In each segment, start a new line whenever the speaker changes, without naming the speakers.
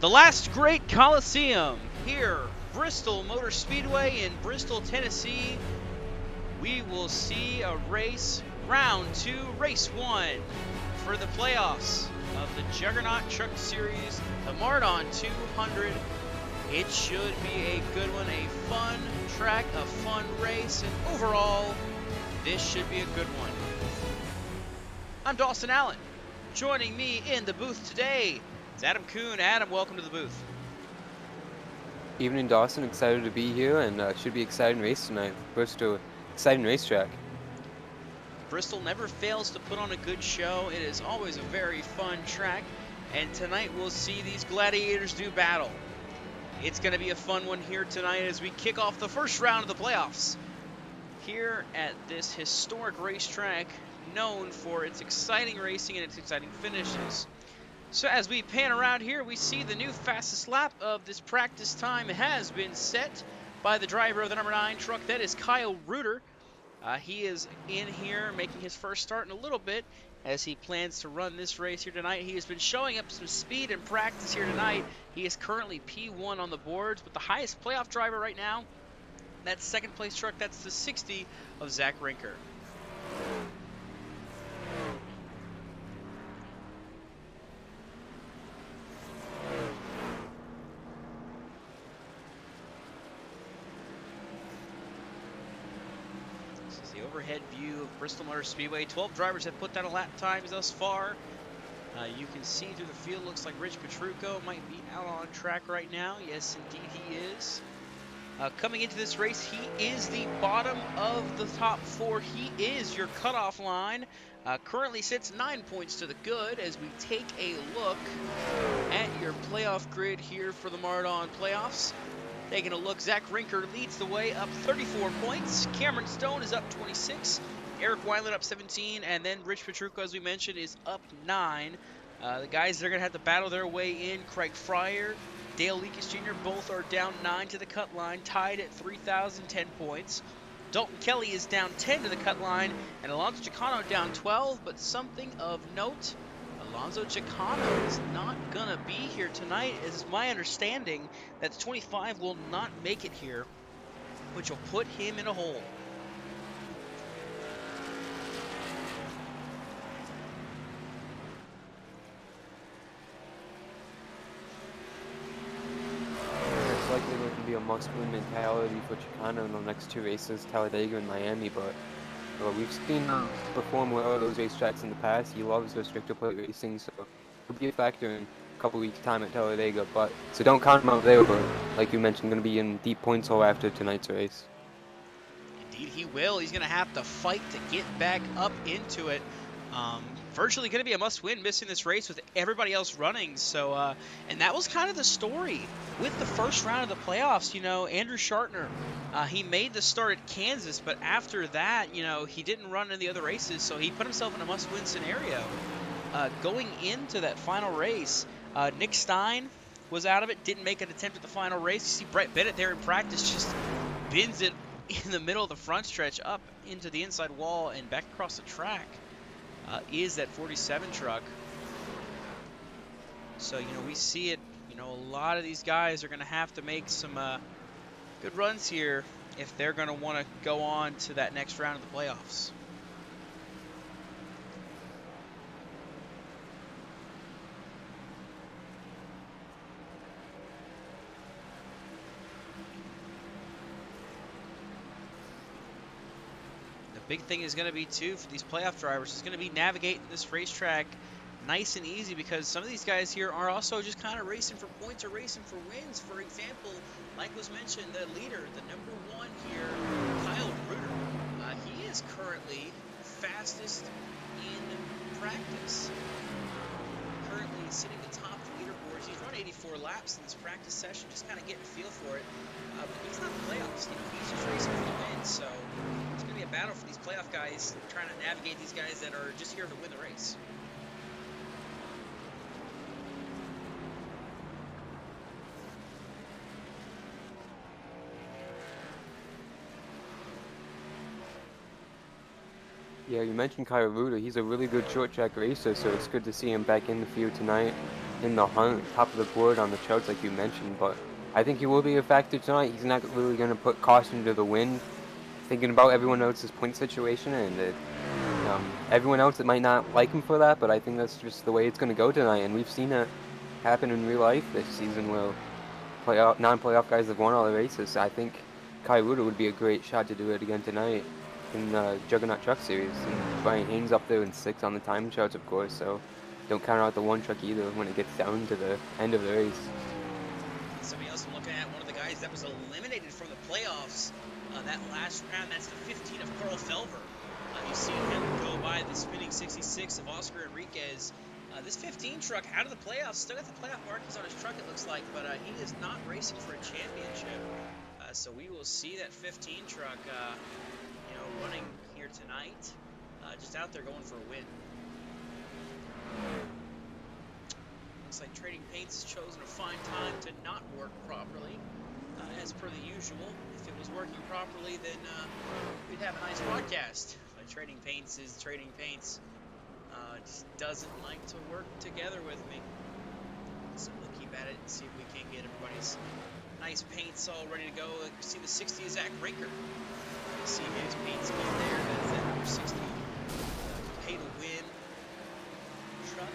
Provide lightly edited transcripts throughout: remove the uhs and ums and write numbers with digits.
The last great Coliseum here, Bristol Motor Speedway in Bristol, Tennessee. We will see a race, round 2, race 1 for the playoffs of the Juggernaut Truck Series, the Mardon 200. It should be a good one, a fun track, a fun race, and overall, this should be a good one. I'm Dustin Allen. Joining me in the booth today is Adam Kuhn. Adam, welcome to the booth.
Evening, Dawson. Excited to be here, and should be exciting race tonight. Bristol, exciting racetrack.
Bristol never fails to put on a good show. It is always a very fun track, and tonight we'll see these gladiators do battle. It's going to be a fun one here tonight as we kick off the first round of the playoffs here at this historic racetrack known for its exciting racing and its exciting finishes. So as we pan around here, we see the new fastest lap of this practice time has been set by the driver of the number 9 truck. That is Kyle Reuter. He is in here making his first start in a little bit as he plans to run this race here tonight. He has been showing up some speed in practice here tonight. He is currently P1 on the boards, but the highest playoff driver right now, that second place truck, that's the 60 of Zach Rinker. Overhead view of Bristol Motor Speedway. 12 drivers have put down a lap times thus far. You can see through the field, looks like Rich Petrucco might be out on track right now. Yes, indeed he is. Coming into this race, he is the bottom of the top 4. He is your cutoff line. Currently sits 9 points to the good as we take a look at your playoff grid here for the Mardon playoffs. Taking a look, Zach Rinker leads the way up 34 points. Cameron Stone is up 26. Eric Weinland up 17. And then Rich Petrucco, as we mentioned, is up 9. The guys that are going to have to battle their way in, Craig Fryer, Dale Leakes Jr., both are down 9 to the cut line, tied at 3,010 points. Dalton Kelly is down 10 to the cut line, and Alonso Chicano down 12. But something of note, Alonso Chicano is not going to be here tonight. It is my understanding that the 25 will not make it here, which will put him in a hole.
It's likely going to be a must-win mentality for Chicano in the next 2 races, Talladega and Miami, but we've seen him perform well at those racetracks in the past. He loves restrictor plate racing, so it'll be a factor in a couple weeks' time at Talladega. So don't count him out there, but like you mentioned, going to be in deep points hole after tonight's race.
Indeed he will. He's going to have to fight to get back up into it. Virtually going to be a must-win, missing this race with everybody else running. So, and that was kind of the story with the first round of the playoffs. You know, Andrew Schartner, he made the start at Kansas, but after that, you know, he didn't run in the other races, so he put himself in a must-win scenario. Going into that final race, Nick Stein was out of it, didn't make an attempt at the final race. You see Brett Bennett there in practice just bends it in the middle of the front stretch up into the inside wall and back across the track. Is that 47 truck. So, you know, we see it, you know, a lot of these guys are going to have to make some good runs here if they're going to want to go on to that next round of the playoffs. Big thing is going to be, too, for these playoff drivers, is going to be navigating this racetrack nice and easy, because some of these guys here are also just kind of racing for points or racing for wins. For example, like was mentioned, the leader, the number 1 here, Kyle Reuter. He is currently fastest in practice. Currently sitting atop the leaderboards. He's run 84 laps in this practice session, just kind of getting a feel for it. But he's not in the playoffs. You know, he's just racing for the win. So it's going to be a battle for these playoff guys, trying to navigate these guys that are just here to win the race.
Yeah, you mentioned Kyle Reuter. He's a really good short track racer, so it's good to see him back in the field tonight. in the hunt, top of the board on the charts like you mentioned, but I think he will be a factor tonight. He's not really going to put caution to the wind, thinking about everyone else's point situation and everyone else that might not like him for that, but I think that's just the way it's going to go tonight, and we've seen it happen in real life this season where non-playoff guys have won all the races. I think Kai Ruda would be a great shot to do it again tonight in the Juggernaut Truck Series. And Brian Haynes up there in 6th on the time charts, of course, so don't count out the one truck either when it gets down to the end of the race.
Somebody else I'm looking at, one of the guys that was eliminated from the playoffs that last round, that's the 15 of Carl Felver. You see him go by the spinning 66 of Oscar Enriquez. This 15 truck out of the playoffs, still got the playoff markings on his truck, it looks like, but he is not racing for a championship. So we will see that 15 truck, running here tonight, just out there going for a win. Looks like Trading Paints has chosen a fine time to not work properly, as per the usual. If it was working properly, then we'd have a nice podcast. But Trading Paints is Trading Paints. Just doesn't like to work together with me. So we'll keep at it and see if we can get everybody's nice paints all ready to go. You see the 60 is Zach Rinker. You see his paints in there. That's that number 60. Pay to win truck.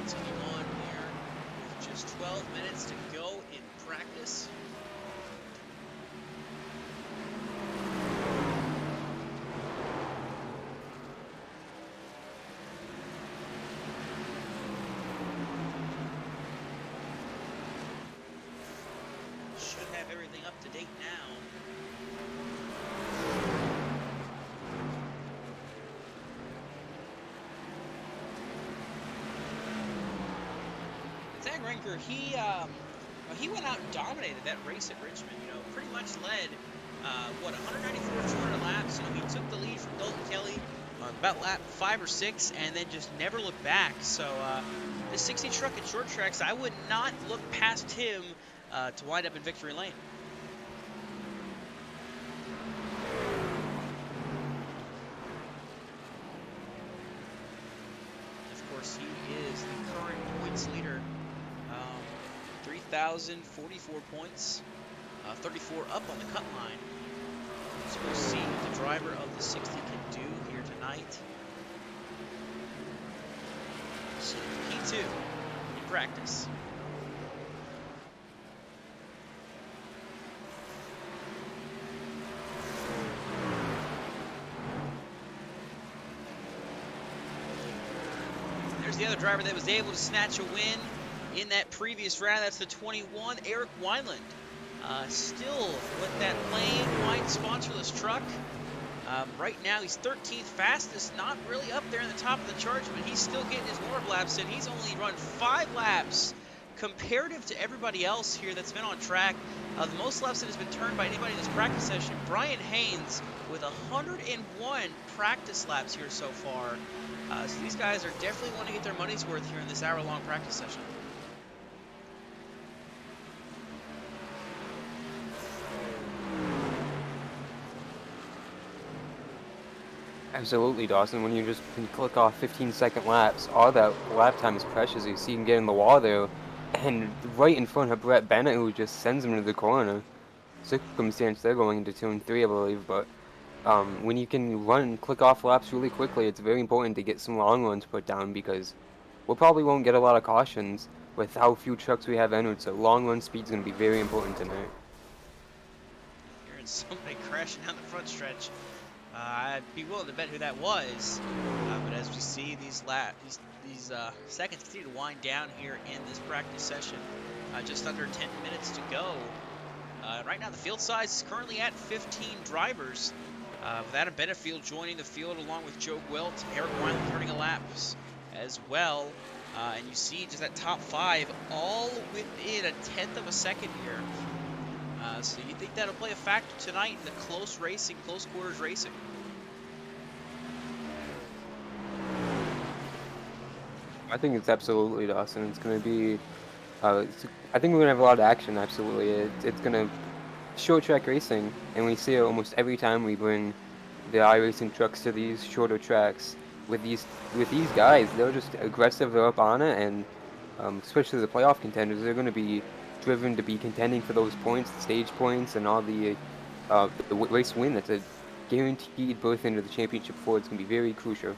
Continue on here with just 12 minutes to go in practice. Everything up to date now. Zach Rinker, he went out and dominated that race at Richmond. Pretty much led 194 200 laps. He took the lead from Dalton Kelly about lap 5 or 6, and then just never looked back. So the 60 truck at short tracks, I would not look past him to wind up in victory lane. Of course, he is the current points leader. 3,044 points, 34 up on the cut line. So we'll see what the driver of the 60 can do here tonight. So P2 in practice. There's the other driver that was able to snatch a win in that previous round. That's the 21, Eric Weinland. Still with that plain white sponsorless truck. Right now he's 13th fastest, not really up there in the top of the charts, but he's still getting his warm laps in. He's only run 5 laps comparative to everybody else here that's been on track. The most laps that has been turned by anybody in this practice session, Brian Haynes with 101 practice laps here so far. So these guys are definitely wanting to get their money's worth here in this hour-long practice session.
Absolutely, Dawson. When you just click off 15-second laps, all that lap time is precious. You see him get in the wall there, and right in front of Brett Bennett, who just sends him into the corner. Circumstance they're going into 2 and 3, I believe, but when you can run and click off laps really quickly, it's very important to get some long runs put down because we probably won't get a lot of cautions with how few trucks we have entered, so long run speed is going to be very important tonight.
Hearing somebody crashing down the front stretch. I'd be willing to bet who that was, but as we see these seconds continue to wind down here in this practice session, just under 10 minutes to go. Right now the field size is currently at 15 drivers, with Adam Benefield joining the field along with Joe Gwelt, Eric Weinland turning a laps as well, and you see just that top 5 all within a tenth of a second here. So you think that'll play a factor tonight in the close racing, close quarters racing?
I think it's absolutely, Dawson. It's going to be, I think we're going to have a lot of action, absolutely. It's going to short track racing, and we see it almost every time we bring the iRacing trucks to these shorter tracks. with these guys, they're just aggressive, they're up on it, and especially the playoff contenders, they're going to be driven to be contending for those points, the stage points, and all the race win. That's a guaranteed berth into the championship four. It's going to be very crucial.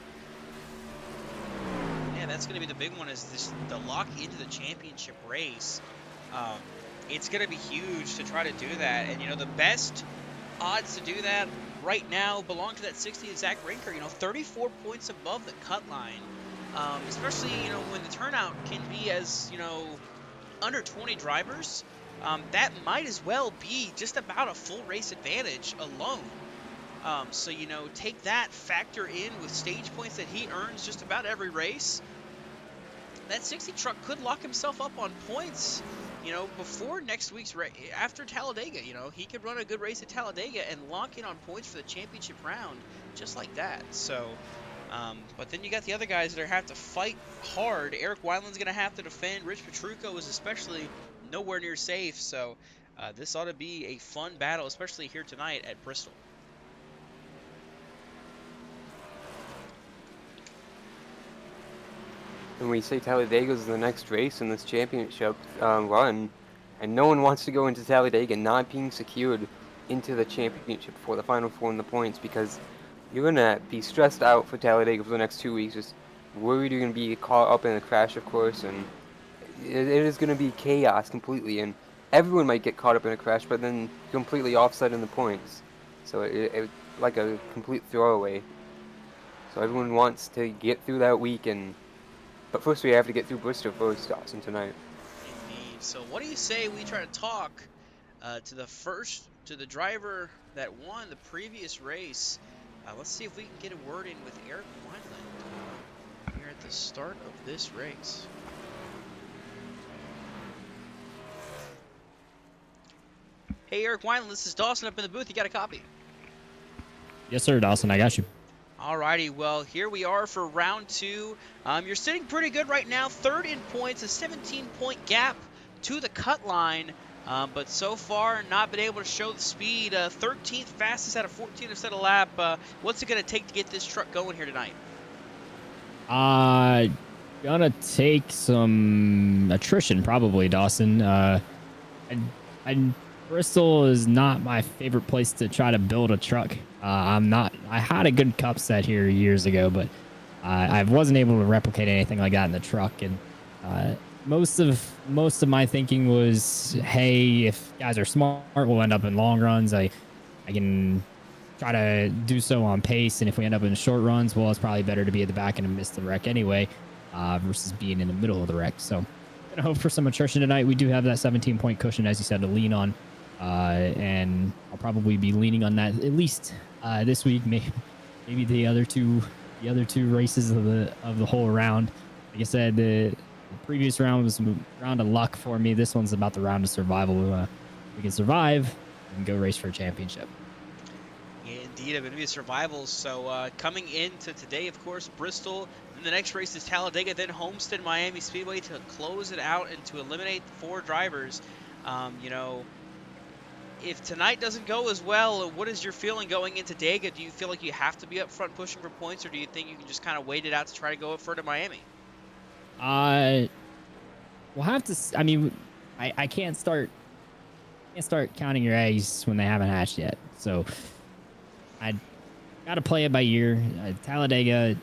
Yeah, that's going to be the big one, is the lock into the championship race. It's going to be huge to try to do that, and the best odds to do that right now belong to that 60th Zach Rinker. 34 points above the cut line, especially when the turnout can be as under 20 drivers. That might as well be just about a full race advantage alone. So take that, factor in with stage points that he earns just about every race. That 60 truck could lock himself up on points, before next week's race. After Talladega, he could run a good race at Talladega and lock in on points for the championship round, just like that. So, but then you got the other guys that have to fight hard. Eric Weinland's going to have to defend. Rich Petrucco is especially nowhere near safe. So, this ought to be a fun battle, especially here tonight at Bristol.
And we say Talladega's the next race in this championship run, and no one wants to go into Talladega not being secured into the championship for the Final Four in the points, because you're going to be stressed out for Talladega for the next 2 weeks, just worried you're going to be caught up in a crash, of course, and it is going to be chaos completely, and everyone might get caught up in a crash, but then completely offset in the points. So it's like a complete throwaway. So everyone wants to get through that week, but first we have to get through Bristol first, Dawson, tonight.
Indeed. So what do you say we try to talk to the driver that won the previous race? Let's see if we can get a word in with Eric Weinland here at the start of this race. Hey, Eric Weinland, this is Dawson up in the booth. You got a copy?
Yes, sir, Dawson. I got you.
Alrighty, well, here we are for round two. You're sitting pretty good right now. Third in points, a 17-point gap to the cut line. But so far, not been able to show the speed. 13th fastest out of 14 have set a lap. What's it going to take to get this truck going here tonight?
Gonna take some attrition, probably, Dawson. Bristol is not my favorite place to try to build a truck. I had a good cup set here years ago, but I wasn't able to replicate anything like that in the truck. And most of my thinking was, hey, if guys are smart, we'll end up in long runs. I can try to do so on pace, and if we end up in short runs, well, it's probably better to be at the back end and miss the wreck anyway, versus being in the middle of the wreck. So gonna hope for some attrition tonight. We do have that 17-point cushion, as you said, to lean on. And I'll probably be leaning on that at least this week, maybe the other two races of the whole round. Like I said, the previous round was a round of luck for me. This one's about the round of survival. We can survive and go race for a championship.
Yeah, indeed, I'm going to be a survival. So coming into today, of course, Bristol. Then the next race is Talladega, then Homestead, Miami Speedway to close it out and to eliminate 4 drivers. If tonight doesn't go as well, what is your feeling going into Dega? Do you feel like you have to be up front pushing for points, or do you think you can just kind of wait it out to try to go up further to Miami?
We'll have to. I mean, I can't start counting your eggs when they haven't hatched yet. So I got to play it by ear. Talladega,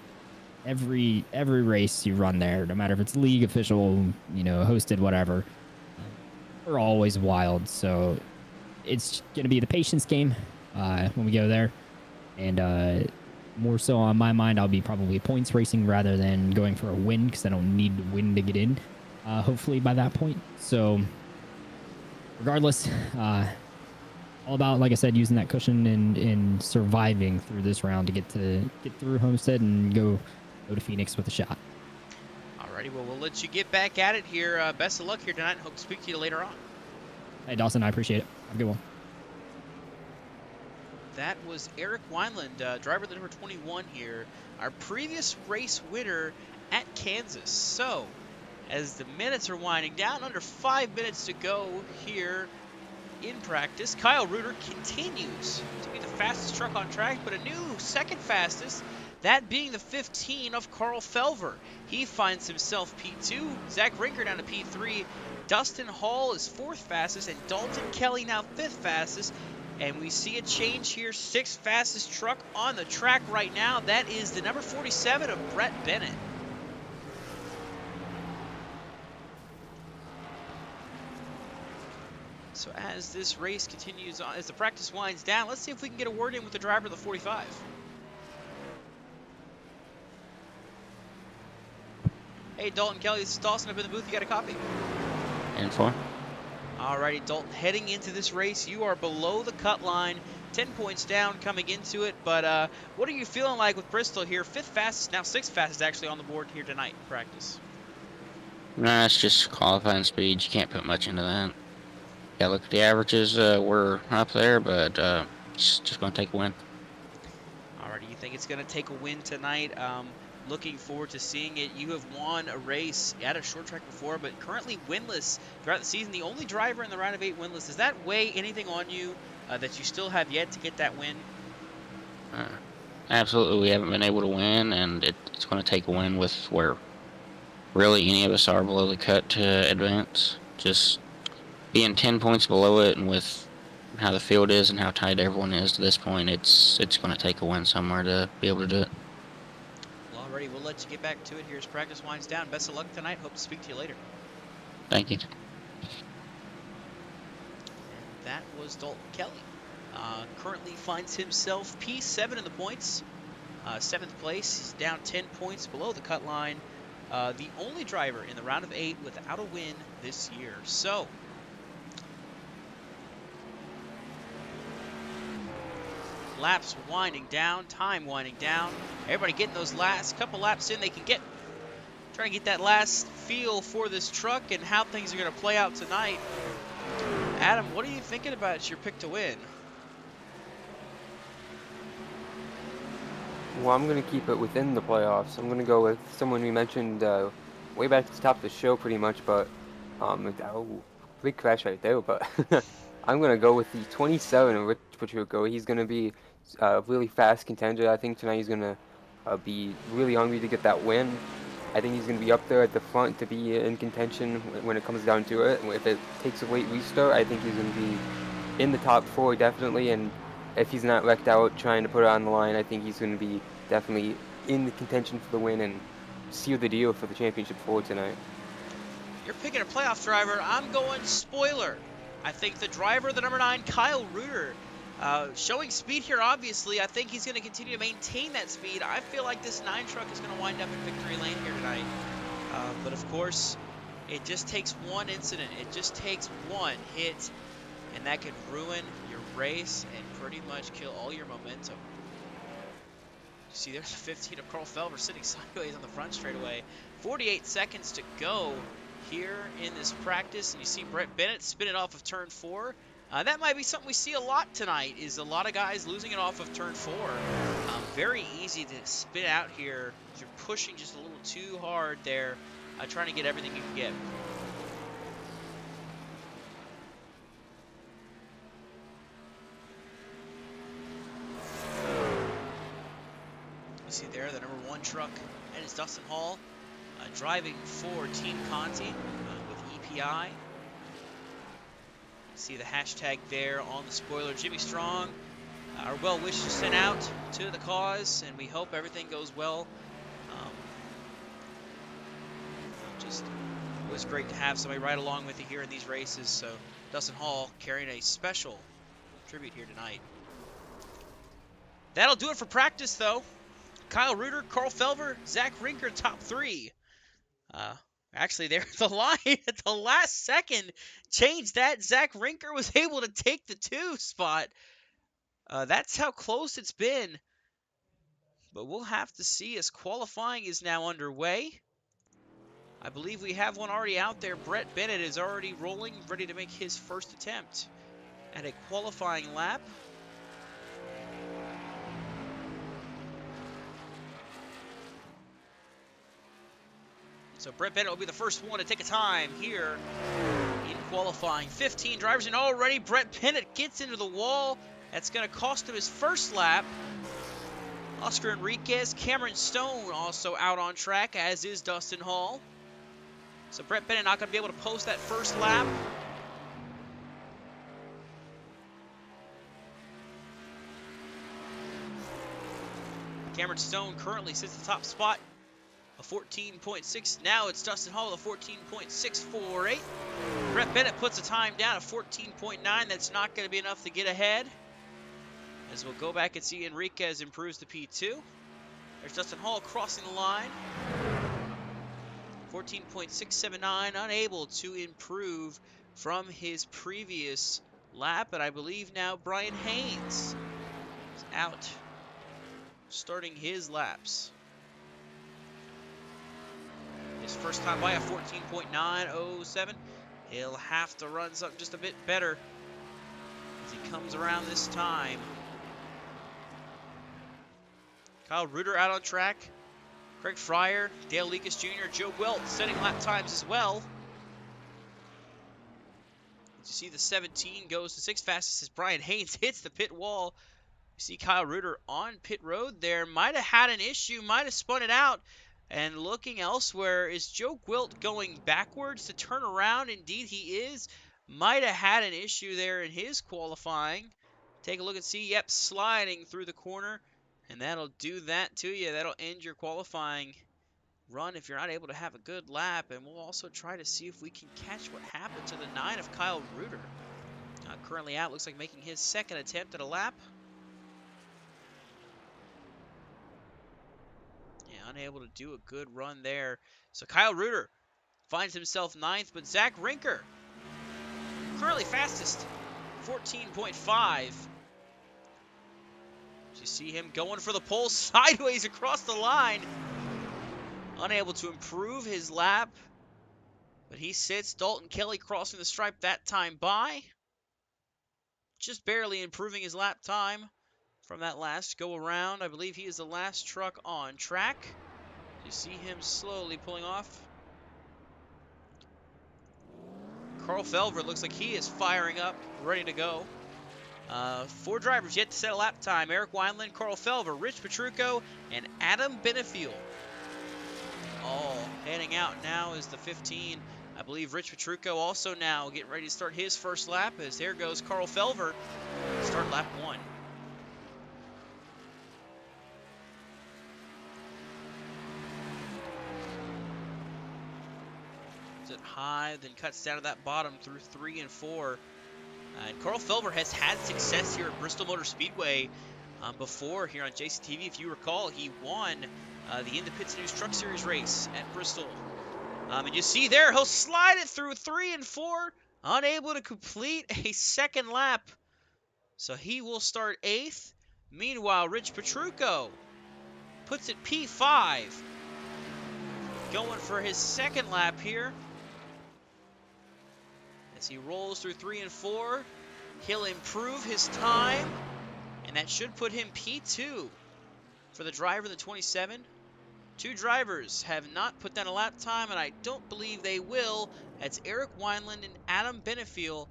every race you run there, no matter if it's league, official, hosted, whatever, they're always wild. So it's going to be the patience game when we go there. And more so on my mind, I'll be probably points racing rather than going for a win, because I don't need to win to get in, hopefully, by that point. So regardless, all about, like I said, using that cushion and surviving through this round to get through Homestead and go to Phoenix with a shot.
Alrighty, well, we'll let you get back at it here. Best of luck here tonight, and hope to speak to you later on.
Hey, Dawson, I appreciate it. Have a good one.
That was Eric Weinland, driver number 21 here, our previous race winner at Kansas. So, as the minutes are winding down, under 5 minutes to go here in practice, Kyle Reuter continues to be the fastest truck on track, but a new second fastest That being the 15 of Carl Felver. He finds himself P2. Zach Rinker down to P3. Dustin Hall is 4th fastest, and Dalton Kelly now 5th fastest. And we see a change here. 6th fastest truck on the track right now. That is the number 47 of Brett Bennett. So as this race continues on, as the practice winds down, let's see if we can get a word in with the driver of the 45. Hey, Dalton Kelly, this is Dawson up in the booth. You got a copy?
And 4.
Alrighty, Dalton, heading into this race, you are below the cut line, 10 points down coming into it. But what are you feeling like with Bristol here? 5th fastest, now 6th fastest actually on the board here tonight in practice.
Nah, it's just qualifying speed. You can't put much into that. Yeah, look at the averages. We're up there, but it's just going to take a win.
Alrighty, you think it's going to take a win tonight? Looking forward to seeing it. You have won a race at a short track before, but currently winless throughout the season. The only driver in the round of 8 winless. Does that weigh anything on you that you still have yet to get that win?
Absolutely, we haven't been able to win, and it's going to take a win with where really any of us are below the cut to advance. Just being 10 points below it, and with how the field is and how tight everyone is to this point, it's going to take a win somewhere to be able to do it.
Well, alrighty, we'll let you get back to it here as practice winds down. Best of luck tonight. Hope to speak to you later.
Thank you.
And that was Dalton Kelly. Currently finds himself P7 in the points. 7th place. He's down 10 points below the cut line. The only driver in the round of 8 without a win this year. So, laps winding down, time winding down. Everybody getting those last couple laps in they can get. Trying to get that last feel for this truck and how things are going to play out tonight. Adam, what are you thinking about your pick to win?
Well, I'm going to keep it within the playoffs. I'm going to go with someone we mentioned way back at the top of the show pretty much, but big crash right there, but I'm going to go with the 27 of Rich Petrucco. He's going to be a really fast contender. I think tonight he's going to be really hungry to get that win. I think he's going to be up there at the front to be in contention when it comes down to it. If it takes a late restart, I think he's going to be in the top 4 definitely, and if he's not wrecked out trying to put it on the line, I think he's going to be definitely in the contention for the win and seal the deal for the championship forward tonight.
You're picking a playoff driver. I'm going spoiler. I think the driver, the number 9, Kyle Reuter, showing speed here, obviously. I think he's going to continue to maintain that speed. I feel like this 9 truck is going to wind up in victory lane here tonight. But, of course, it just takes one incident. It just takes one hit, and that could ruin your race and pretty much kill all your momentum. You see, there's a 15 of Carl Felver sitting sideways on the front straightaway. 48 seconds to go here in this practice, and you see Brett Bennett spinning off of turn 4. That might be something we see a lot tonight, is a lot of guys losing it off of turn 4. Very easy to spin out here. You're pushing just a little too hard there, trying to get everything you can get. You see there the number 1 truck, and it's Dustin Hall driving for Team Conti with EPI. See the hashtag there on the spoiler. Jimmy Strong, our well wishes sent out to the cause, and we hope everything goes well. Just it was great to have somebody right along with you here in these races. So Dustin Hall carrying a special tribute here tonight. That'll do it for practice, though. Kyle Reuter, Carl Felver, Zach Rinker, top 3. Actually, there the line at the last second changed that. Zach Rinker was able to take the 2 spot. That's how close it's been. But we'll have to see as qualifying is now underway. I believe we have one already out there. Brett Bennett is already rolling, ready to make his first attempt at a qualifying lap. So Brett Bennett will be the first one to take a time here in qualifying. 15 drivers, and already Brett Bennett gets into the wall. That's going to cost him his first lap. Oscar Enriquez, Cameron Stone also out on track, as is Dustin Hall. So Brett Bennett not going to be able to post that first lap. Cameron Stone currently sits at the top spot, a 14.6. Now it's Dustin Hall with a 14.648. Brett Bennett puts a time down of 14.9. That's not going to be enough to get ahead. As we'll go back and see Enriquez improves to P2. There's Dustin Hall crossing the line. 14.679, unable to improve from his previous lap. And I believe now Brian Haynes is out, starting his laps. His first time by a 14.907. He'll have to run something just a bit better as he comes around this time. Kyle Reuter out on track. Craig Fryer, Dale Leakus Jr., Joe Wilt setting lap times as well. As you see, the 17 goes to 6th fastest as Brian Haynes hits the pit wall. You see Kyle Reuter on pit road there. Might have had an issue, might have spun it out. And looking elsewhere, is Joe Gwilt going backwards to turn around? Indeed he is. Might have had an issue there in his qualifying. Take a look and see, yep, sliding through the corner. And that'll do that to you. That'll end your qualifying run if you're not able to have a good lap. And we'll also try to see if we can catch what happened to the 9 of Kyle Reuter. Currently out, looks like making his second attempt at a lap. Unable to do a good run there. So Kyle Reuter finds himself 9th, but Zach Rinker, currently fastest, 14.5. You see him going for the pole sideways across the line. Unable to improve his lap, but he sits. Dalton Kelly crossing the stripe that time by. Just barely improving his lap time from that last go around. I believe he is the last truck on track. You see him slowly pulling off. Carl Felver looks like he is firing up, ready to go. 4 drivers yet to set a lap time. Eric Weinland, Carl Felver, Rich Petrucco, and Adam Benefiel. All heading out now is the 15. I believe Rich Petrucco also now getting ready to start his first lap, as there goes Carl Felver. Start lap 1. It high, then cuts down to that bottom through 3 and 4. And Carl Felver has had success here at Bristol Motor Speedway before here on JCTV. If you recall, he won the In the Pits News Truck Series race at Bristol. And you see there, he'll slide it through 3 and 4, unable to complete a second lap. So he will start 8th. Meanwhile, Rich Petrucco puts it P5, going for his second lap here. As he rolls through 3 and 4, he'll improve his time, and that should put him P2 for the driver in the 27. 2 drivers have not put down a lap time, and I don't believe they will. That's Eric Weinland and Adam Benefiel.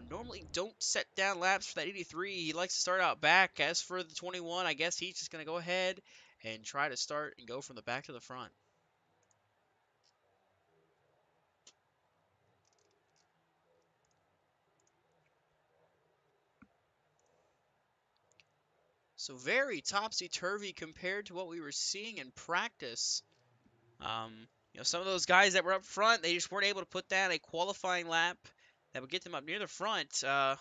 Normally don't set down laps for that 83. He likes to start out back. As for the 21, I guess he's just going to go ahead and try to start and go from the back to the front. So very topsy-turvy compared to what we were seeing in practice. Some of those guys that were up front, they just weren't able to put down a qualifying lap that would get them up near the front. But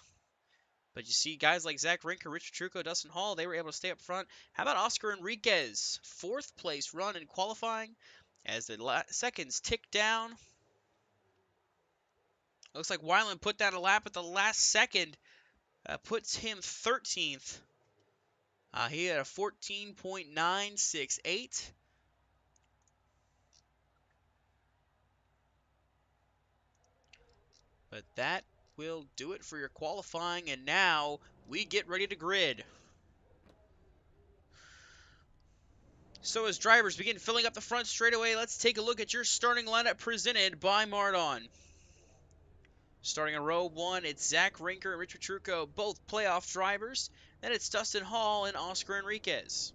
you see guys like Zach Rinker, Rich Petrucco, Dustin Hall, they were able to stay up front. How about Oscar Enriquez? 4th place run in qualifying as the seconds tick down. Looks like Weinland put down a lap at the last second. Puts him 13th. He had a 14.968. But that will do it for your qualifying, and now we get ready to grid. So as drivers begin filling up the front straightaway, let's take a look at your starting lineup presented by Mardon. Starting in row 1, it's Zach Rinker and Rich Petrucco, both playoff drivers. Then it's Dustin Hall and Oscar Enriquez.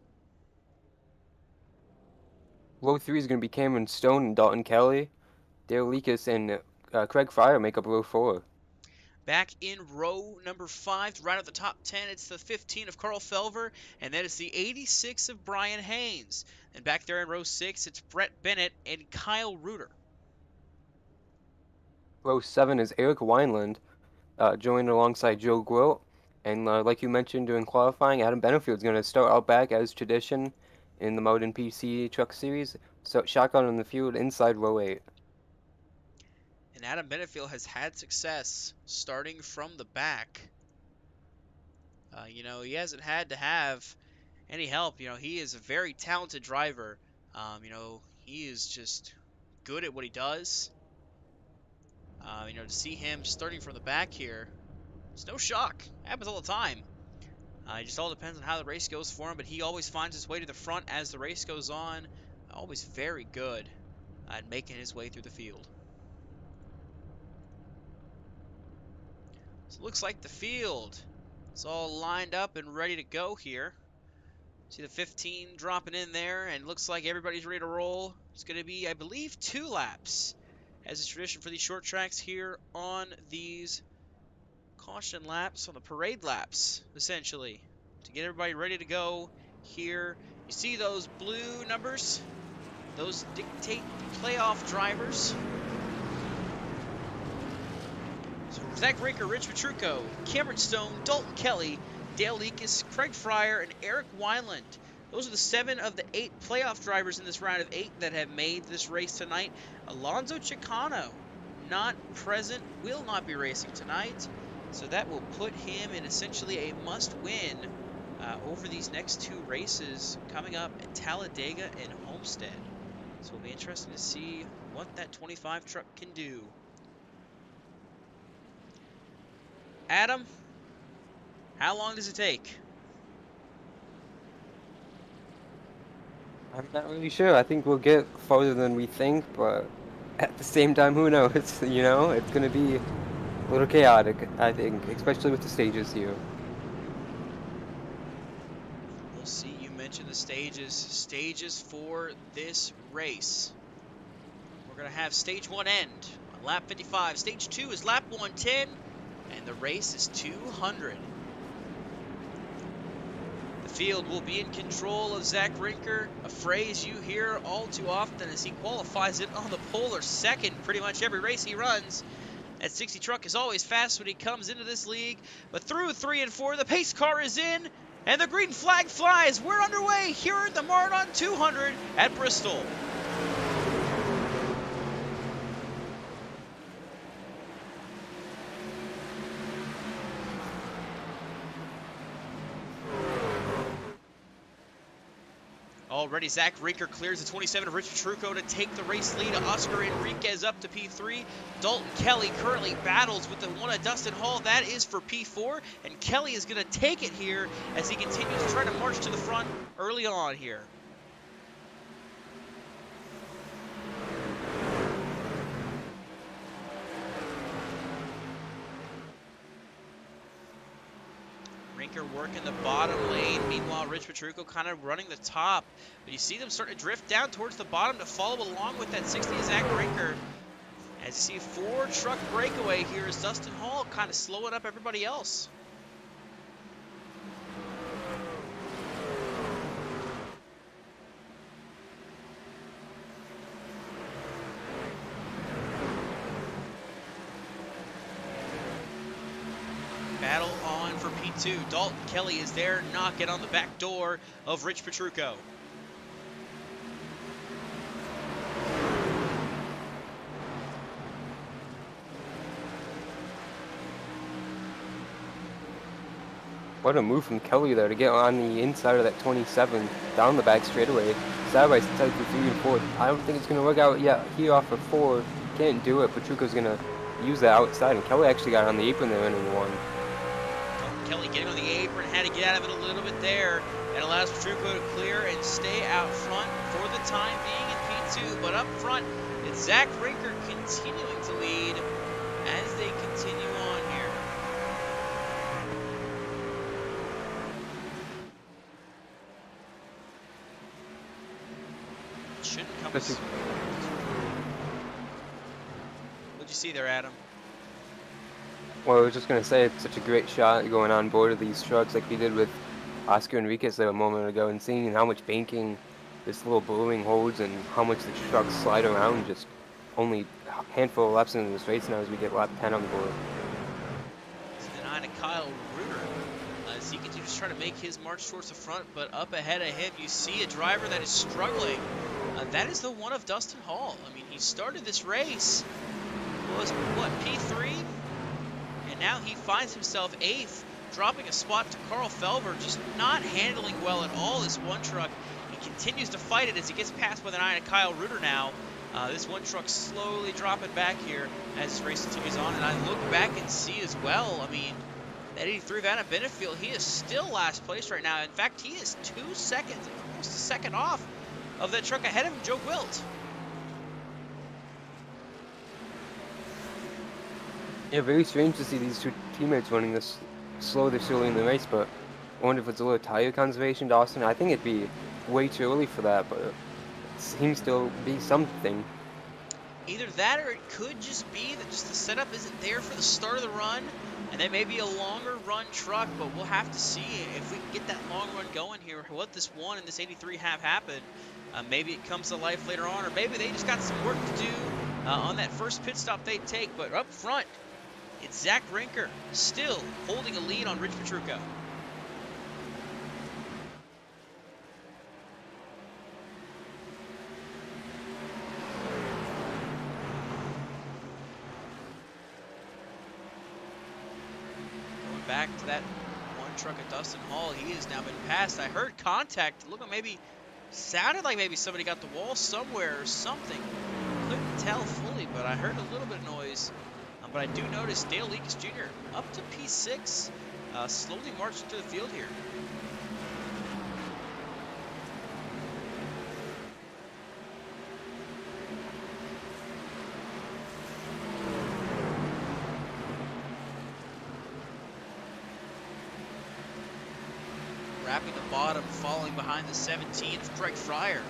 Row 3 is going to be Cameron Stone and Dalton Kelly. Dale Leakus and Craig Fryer make up row 4.
Back in row number 5, right at the top 10, it's the 15 of Carl Felver, and then it's the 86 of Brian Haynes. And back there in row 6, it's Brett Bennett and Kyle Reuter.
Row 7 is Eric Weinland, joined alongside Joe Gwilt. And like you mentioned during qualifying, Adam Benefield's going to start out back as tradition in the Moden PC Truck Series. So shotgun in the field inside row 8.
And Adam Benefield has had success starting from the back. He hasn't had to have any help. He is a very talented driver. He is just good at what he does. To see him starting from the back here, it's no shock. Happens all the time. It just all depends on how the race goes for him, but he always finds his way to the front as the race goes on. Always very good at making his way through the field. So it looks like the field is all lined up and ready to go here. See the 15 dropping in there, and looks like everybody's ready to roll. It's going to be, I believe, 2 laps, as is tradition for these short tracks here on these caution laps, on the parade laps, essentially, to get everybody ready to go here. You see those blue numbers? Those dictate the playoff drivers. So Zach Rinker, Rich Petrucco, Cameron Stone, Dalton Kelly, Dale Leakus, Craig Fryer, and Eric Weinland. Those are the 7 of the 8 playoff drivers in this round of 8 that have made this race tonight. Alonzo Chicano, not present, will not be racing tonight. So that will put him in essentially a must-win over these next 2 races coming up at Talladega and Homestead. So it'll be interesting to see what that 25 truck can do. Adam, how long does it take?
I'm not really sure. I think we'll get farther than we think, but at the same time, who knows? It's going to be a little chaotic, I think, especially with the stages here.
We'll see. You mentioned the stages. Stages for this race. We're going to have stage 1 end on lap 55. Stage 2 is lap 110, and the race is 200. The field will be in control of Zach Rinker, a phrase you hear all too often as he qualifies it on the pole or second pretty much every race he runs. That 60 truck is always fast when he comes into this league, but through 3 and 4, the pace car is in, and the green flag flies. We're underway here at the Marathon 200 at Bristol. Already, Zach Rinker clears the 27 of Richard Trucco to take the race lead. Oscar Enriquez up to P3. Dalton Kelly currently battles with the one of Dustin Hall. That is for P4. And Kelly is going to take it here as he continues to try to march to the front early on here. Rinker working the bottom lane. Meanwhile, Rich Petrucco kind of running the top. But you see them starting to drift down towards the bottom to follow along with that 60 of Zach Rinker. As you see a 4-truck breakaway here as Dustin Hall kind of slowing up everybody else. Battle on for P2. Dalton Kelly is there, knocking on the back door of Rich Petrucco.
What a move from Kelly there to get on the inside of that 27 down the back straightaway. Side by side through 3 and 4. I don't think it's going to work out yet. He off of 4. Can't do it. Petrucco's going to use that outside. And Kelly actually got on the apron there and won.
Kelly getting on the apron, had to get out of it a little bit there. It allows Petrucco to clear and stay out front for the time being in P2. But up front, it's Zach Rinker continuing to lead as they continue on here. shouldn't come
This
as...
is-
What'd you see there, Adam?
Well, I was just gonna say it's such a great shot going on board of these trucks like we did with Oscar Enriquez there a moment ago, and seeing how much banking this little ballooning holds and how much the trucks slide around. Just only a handful of laps into this race now as we get lap 10 on the board.
To the 9 of Kyle Reuter. As he continues to try to make his march towards the front, but up ahead of him, you see a driver that is struggling. That is the one of Dustin Hall. I mean, he started this race, was what, P3? And now he finds himself 8th, dropping a spot to Carl Felver, just not handling well at all this one truck. He continues to fight it as he gets passed by the 9 of Kyle Reuter now. This one truck slowly dropping back here as this race continues on, and I look back and see as well, I mean, that 83 Vanna Benefield, he is still last place right now. In fact, he is 2 seconds, almost a second off of that truck ahead of him, Joe Gwilt.
Yeah, very strange to see these two teammates running this slow this early in the race, but I wonder if it's a little tire conservation, Dawson. I think it'd be way too early for that, but it seems to be something.
Either that or it could just be that just the setup isn't there for the start of the run, and that may be a longer run truck, but we'll have to see if we can get that long run going here, what this 1 and this 83 have happen. Maybe it comes to life later on, or maybe they just got some work to do on that first pit stop they take. But up front, it's Zach Rinker still holding a lead on Rich Petrucco. Going back to that one truck at Dustin Hall, he has now been passed. I heard contact. Look, maybe sounded like maybe somebody got the wall somewhere or something. Couldn't tell fully, but I heard a little bit of noise. But I do notice Dale Leakes Jr. up to P6, slowly marching through the field here. Wrapping the bottom, falling behind the 17th, Greg Fryer.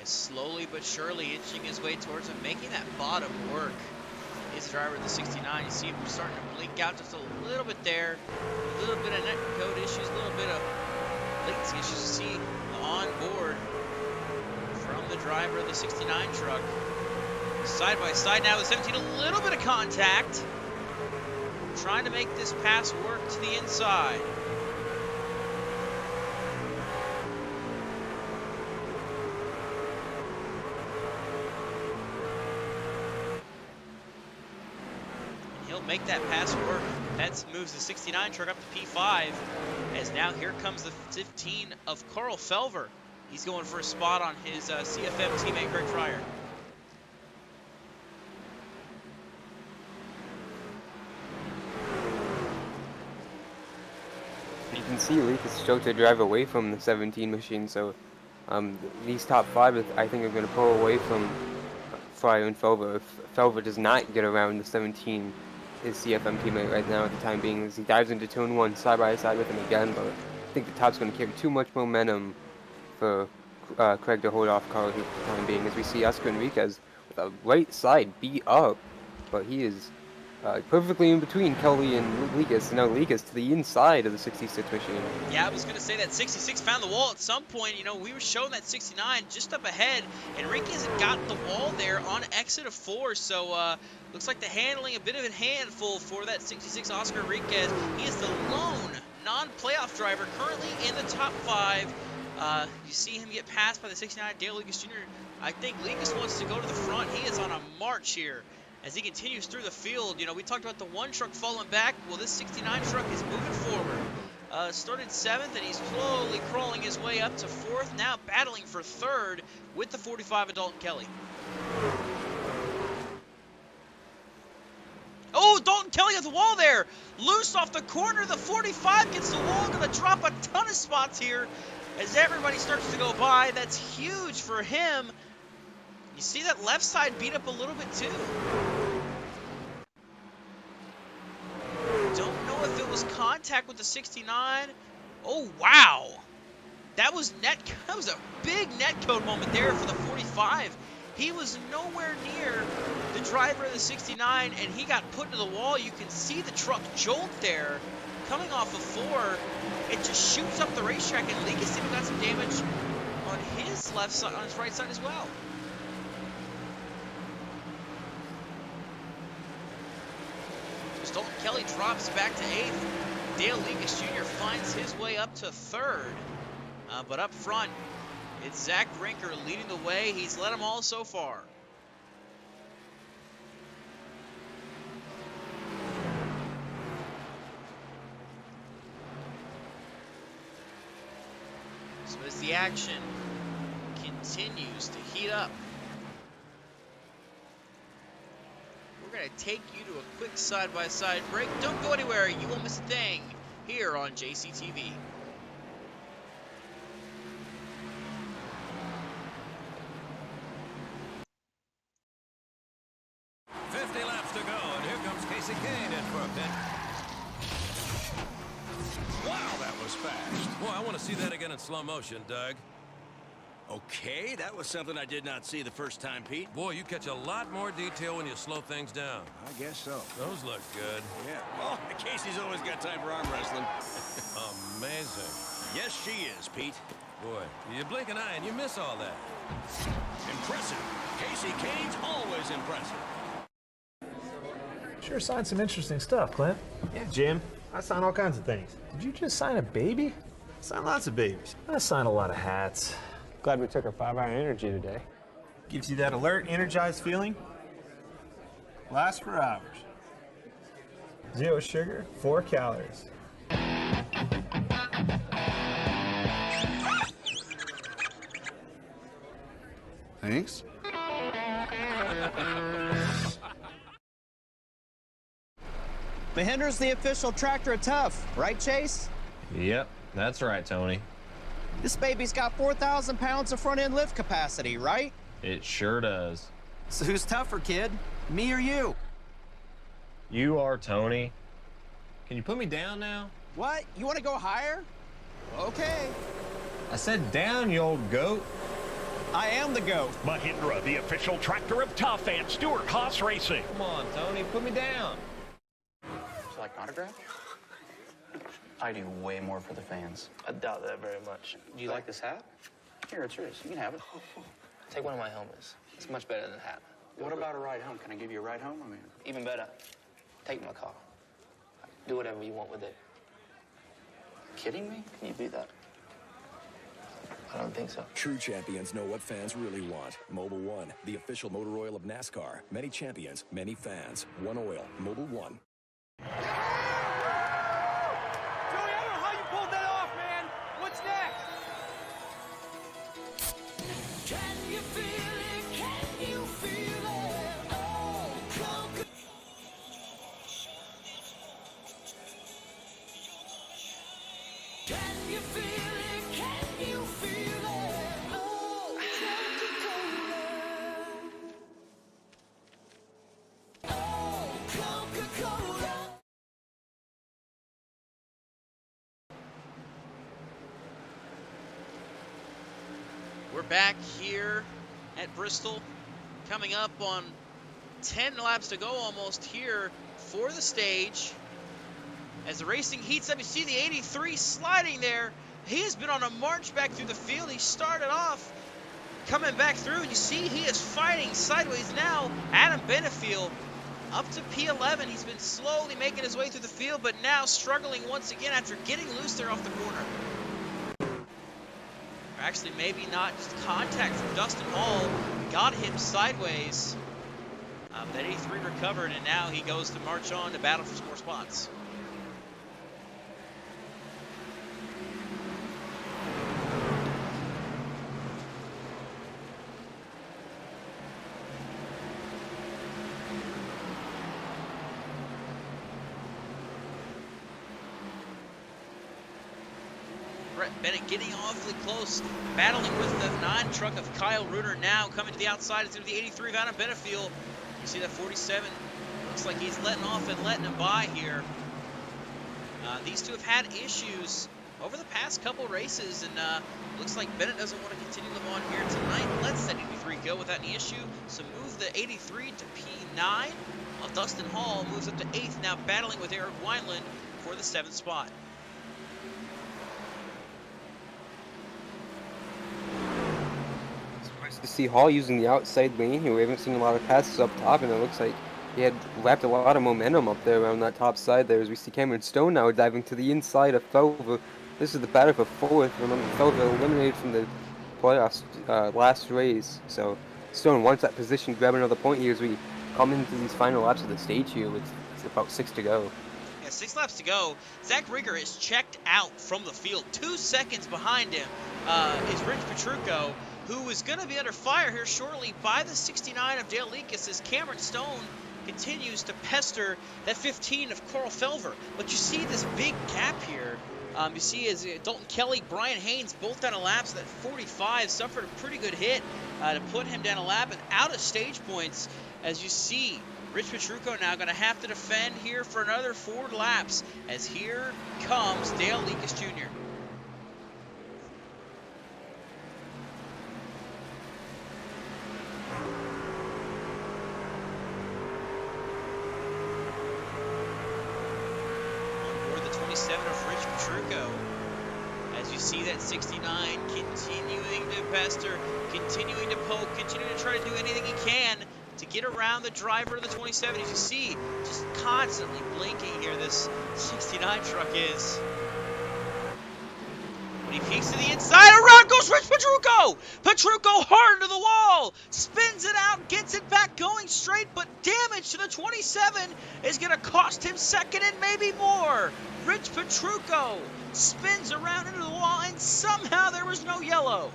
Is slowly but surely inching his way towards him, making that bottom work. Is the driver of the 69. You see him starting to blink out just a little bit there. A little bit of net code issues, a little bit of latency issues. You see on board from the driver of the 69 truck. Side by side now with 17, a little bit of contact. Trying to make this pass work to the inside. Make that pass work. That moves the 69 truck up to P5, as now here comes the 15 of Carl Felver. He's going for a spot on his CFM teammate Greg Fryer.
You can see Leakes stoked to drive away from the 17 machine, so these top 5 I think are going to pull away from Fryer and Felver. If Felver does not get around the 17, his CFM teammate right now at the time being, as he dives into turn 1 side by side with him again, but I think the top's going to carry too much momentum for Craig to hold off Carl here for the time being, as we see Oscar Enriquez with a right side beat up, but he is perfectly in between Kelly and Leakes, and now Leakes to the inside of the 66 machine.
Yeah, I was going to say that 66 found the wall at some point. You know, we were showing that 69 just up ahead. Enriquez had got the wall there on exit of 4, so looks like the handling a bit of a handful for that 66 Oscar Enriquez. He is the lone non-playoff driver currently in the top 5. You see him get passed by the 69 Dale Leakes Jr. I think Leakes wants to go to the front. He is on a march here as he continues through the field. You know, we talked about the one truck falling back. Well, this 69 truck is moving forward. Started 7th, and he's slowly crawling his way up to 4th, now battling for 3rd with the 45 of Dalton Kelly. Oh, Dalton Kelly at the wall there. Loose off the corner. The 45 gets the wall. Going to drop a ton of spots here as everybody starts to go by. That's huge for him. You see that left side beat up a little bit too. Don't know if it was contact with the 69. Oh, wow. That was a big netcode moment there for the 45. He was nowhere near the driver of the 69, and he got put into the wall. You can see the truck jolt there, coming off of 4. It just shoots up the racetrack, and Likas even got some damage on his left side, on his right side as well. Dalton Kelly drops back to 8th. Dale Likas Jr. finds his way up to 3rd. But up front, it's Zach Brinker leading the way. He's led them all so far. So as the action continues to heat up, we're going to take you to a quick side-by-side break. Don't go anywhere. You won't miss a thing here on JCTV.
I want to see that again in slow motion, Doug.
Okay, that was something I did not see the first time, Pete.
Boy, you catch a lot more detail when you slow things down.
I guess so.
Those look good.
Yeah. Oh, Casey's always got time for arm wrestling.
Amazing.
Yes, she is, Pete.
Boy, you blink an eye and you miss all that.
Impressive. Casey Kane's always impressive.
Sure signed some interesting stuff, Clint.
Yeah, Jim. I sign all kinds of things.
Did you just sign a baby?
I sign lots of babies.
I signed a lot of hats.
Glad we took our 5-hour energy today.
Gives you that alert, energized feeling. Lasts for hours. 0 sugar, 4 calories.
Thanks.
Mahindra's the official tractor of Tough, right, Chase?
Yep, that's right, Tony.
This baby's got 4,000 pounds of front-end lift capacity, right?
It sure does.
So who's tougher, kid? Me or you?
You are, Tony. Can you put me down now?
What? You want to go higher? Okay.
I said down, you old goat.
I am the GOAT.
Mahindra, the official tractor of Tough and Stewart Haas Racing.
Come on, Tony, put me down.
Would you like an autograph? I do way more for the fans.
I doubt that very much.
Do you like this hat? Here, it's yours. You can have it.
Take one of my helmets. It's much better than a hat.
What about a ride home? Can I give you a ride home? I mean,
Even better, take my car. Do whatever you want with it.
kidding me?
Can you beat that? I don't think so.
True champions know what fans really want. Mobil 1, the official motor oil of NASCAR. Many champions, many fans. One oil, Mobil 1.
We're back here at Bristol, coming up on 10 laps to go almost here for the stage. As the racing heats up, you see the 83 sliding there. He has been on a march back through the field. He started off coming back through, and you see he is fighting sideways now. Adam Benefield up to P11. He's been slowly making his way through the field, but now struggling once again after getting loose there off the corner. Actually, maybe not, just contact from Dustin Hall, got him sideways. That 83 recovered, and now he goes to march on to battle for some more spots. Bennett getting awfully close, battling with the 9 truck of Kyle Reuter now coming to the outside. It's going to be the 83 of Adam Benefield. You see that 47. Looks like he's letting off and letting him by here. These two have had issues over the past couple races, and looks like Bennett doesn't want to continue them on here tonight. Lets that 83 go without any issue. So move the 83 to P9, while Dustin Hall moves up to 8th, now battling with Eric Weinland for the 7th spot.
Surprised to see Hall using the outside lane here. We haven't seen a lot of passes up top, and it looks like he had wrapped a lot of momentum up there around that top side there, as we see Cameron Stone now diving to the inside of Felver. This is the battle for 4th. Remember, Felver eliminated from the playoffs last race, so Stone wants that position, grab another point here as we come into these final laps of the stage here with about 6 to go.
Yeah, 6 laps to go. Zach Rinker is checked out from the field. 2 seconds behind him is Rich Petrucco, who is going to be under fire here shortly by the 69 of Dale Leakes as Cameron Stone continues to pester that 15 of Carl Felver. But you see this big gap here. You see as Dalton Kelly, Brian Haynes both down a lap, so that 45 suffered a pretty good hit to put him down a lap and out of stage points. As you see, Rich Petrucco now going to have to defend here for another 4 laps, as here comes Dale Leakes Jr. Of Rich Petrucco. As you see that 69 continuing to pester, continuing to poke, continuing to try to do anything he can to get around the driver of the 27. As you see, just constantly blinking here, this 69 truck is. When he peeks to the inside, around goes Rich Petrucco! Petrucco hard to the wall, spins it out, gets it back going straight, but damage to the 27 is going to cost him second and maybe more. Rich Petrucco spins around into the wall, and somehow there was no yellow.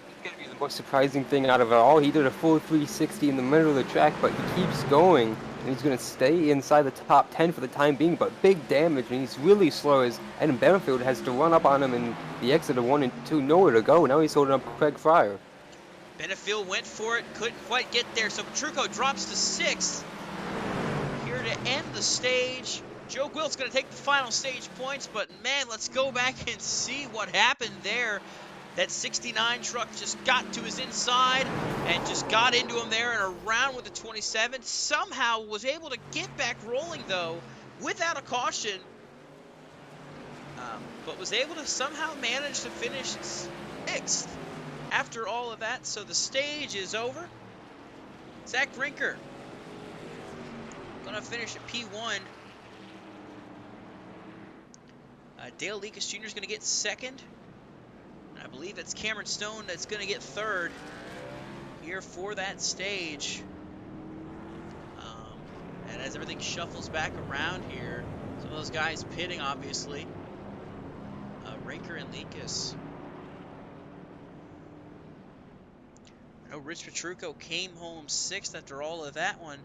It's going to be the most surprising thing out of it all. He did a full 360 in the middle of the track, but he keeps going, and he's going to stay inside the top 10 for the time being, but big damage, and he's really slow as Adam Benefield has to run up on him in the exit of 1 and 2, nowhere to go. Now he's holding up Craig Fryer.
Benefield went for it, couldn't quite get there, so Petrucco drops to 6th. Here to end the stage. Joe Gwilt's going to take the final stage points, but man, let's go back and see what happened there. That 69 truck just got to his inside and just got into him there and around with the 27. Somehow was able to get back rolling, though, without a caution. But was able to somehow manage to finish 6th after all of that. So the stage is over. Zach Rinker going to finish at P1. Dale Leakes Jr. is going to get 2nd. And I believe that's Cameron Stone that's going to get 3rd here for that stage. And as everything shuffles back around here, some of those guys pitting, obviously. Rinker and Leakes. I know Rich Petrucco came home 6th after all of that one.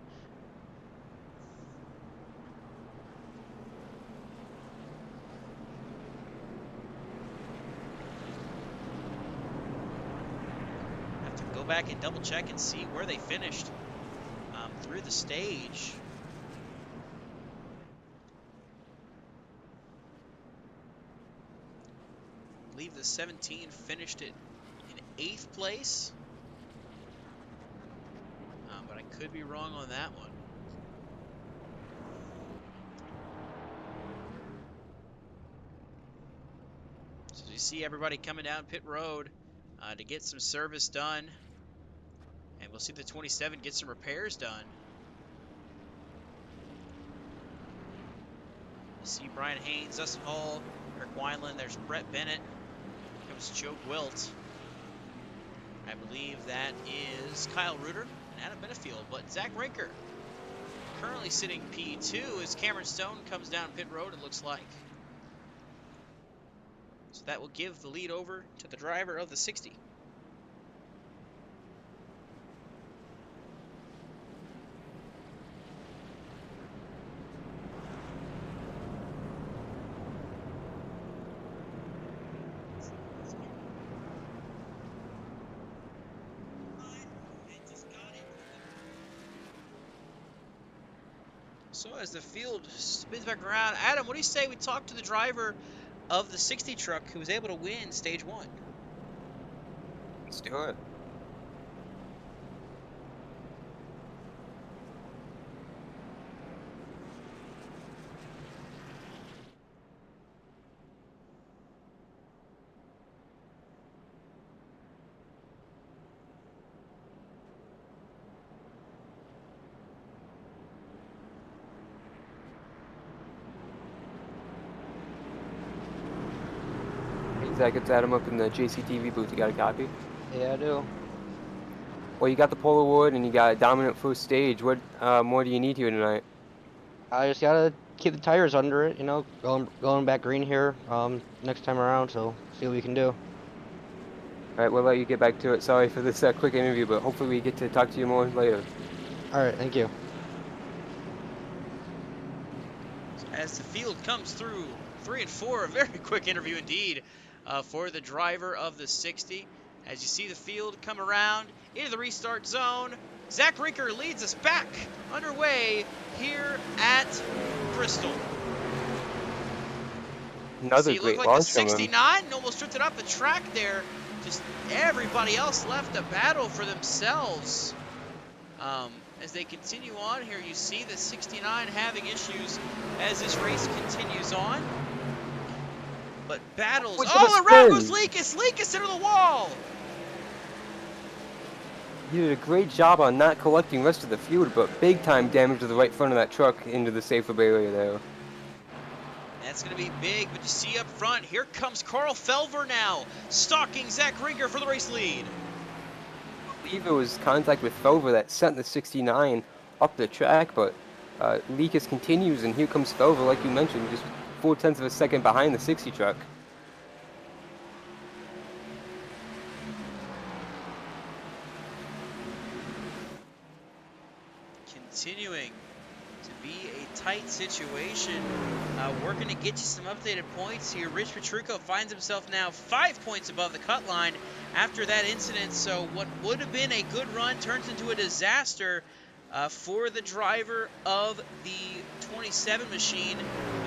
Go back and double check and see where they finished through the stage. I believe the 17 finished it in 8th place, but I could be wrong on that one. So you see everybody coming down pit road to get some service done. And we'll see the 27 get some repairs done. You see Brian Haynes, Dustin Hall, Eric Weinland. There's Brett Bennett. Here comes Joe Gwilt. I believe that is Kyle Reuter and Adam Benefield. But Zach Rinker currently sitting P2 as Cameron Stone comes down pit road, it looks like. So that will give the lead over to the driver of the 60. So as the field spins back around, Adam, what do you say we talk to the driver of the 60 truck who was able to win stage 1?
Let's do it. Zach, it's Adam up in the JCTV booth. You got a copy?
Yeah, I do.
Well, you got the pole award and you got a dominant first stage. What more do you need here tonight?
I just gotta keep the tires under it, you know, going back green here next time around, so see what we can do.
All right, we'll let you get back to it. Sorry for this quick interview, but hopefully we get to talk to you more later.
All right, thank you.
So as the field comes through 3 and 4, a very quick interview indeed for the driver of the 60. As you see the field come around into the restart zone, Zach Rinker leads us back underway here at Bristol.
Another
See,
great
looked like the
launch from him.
69 almost drifted up the track there. Just everybody else left to battle for themselves. As they continue on here, you see the 69 having issues as this race continues on. But battles all around goes Leakus. Leakus into the wall.
You did a great job on not collecting rest of the field, but big time damage to the right front of that truck into the safer area there.
That's going to be big, but you see up front, here comes Carl Felver now, stalking Zach Rinker for the race lead.
I believe it was contact with Felver that sent the 69 up the track, but Leakus continues, and here comes Felver, like you mentioned, just 0.4 of a second behind the 60 truck.
Continuing to be a tight situation. We're going to get you some updated points here. Rich Petrucco finds himself now 5 points above the cut line after that incident. So what would have been a good run turns into a disaster for the driver of the 27 machine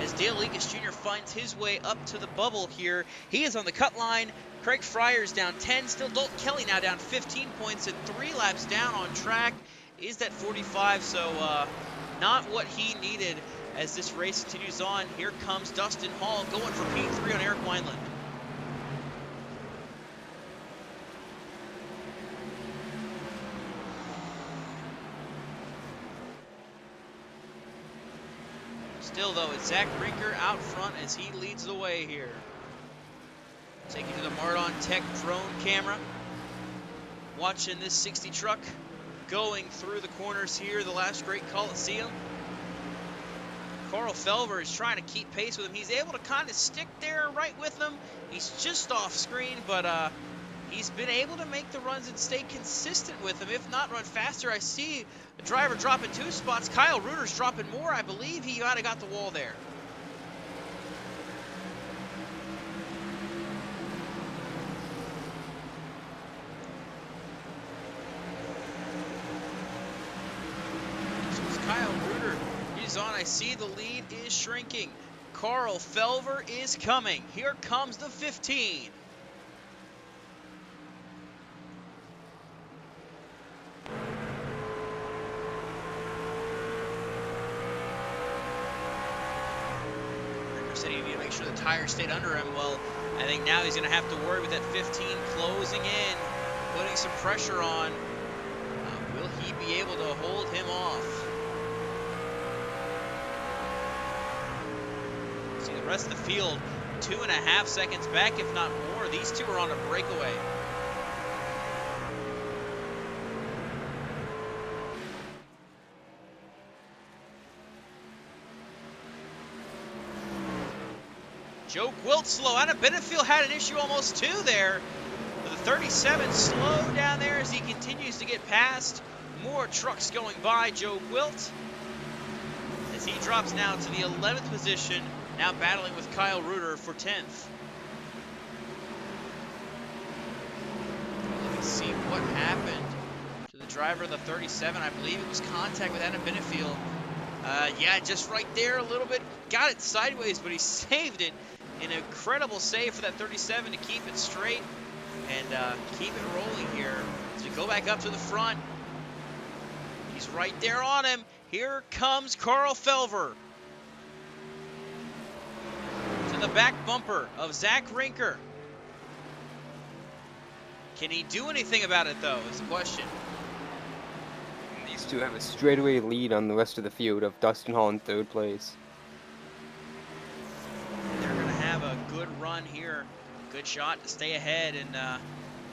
as Dale Leakus Jr. finds his way up to the bubble here. He is on the cut line. Craig Fryer's down 10. Still Dalton Kelly now down 15 points and 3 laps down on track. Is that 45, so not what he needed as this race continues on. Here comes Dustin Hall going for P3 on Eric Weinland. Still, though, it's Zach Rinker out front as he leads the way here. Take you to the Mardon Tech drone camera. Watching this 60 truck going through the corners here, the last great Coliseum. Carl Felver is trying to keep pace with him. He's able to kind of stick there right with him. He's just off screen, but he's been able to make the runs and stay consistent with him, if not run faster. I see the driver dropping 2 spots. Kyle Reuter's dropping more. I believe he might have got the wall there. On, I see the lead is shrinking. Carl Felver is coming. Here comes the 15. Rinker said he needed to make sure the tires stayed under him. Well, I think now he's going to have to worry with that 15 closing in, putting some pressure on. Will he be able to hold him off? The rest of the field 2.5 seconds back, if not more. These two are on a breakaway. Joe Quilt slow. Adam Benefield had an issue almost 2 there. But the 37 slow down there as he continues to get past. More trucks going by Joe Quilt as he drops now to the 11th position. Now battling with Kyle Reuter for 10th. Let me see what happened to the driver of the 37. I believe it was contact with Adam Benefield. Yeah, just right there a little bit. Got it sideways, but he saved it. An incredible save for that 37 to keep it straight and keep it rolling here. As we go back up to the front. He's right there on him. Here comes Carl Felver. To the back bumper of Zach Rinker. Can he do anything about it, though, is the question.
These two have a straightaway lead on the rest of the field of Dustin Hall in 3rd place.
They're going to have a good run here. Good shot to stay ahead and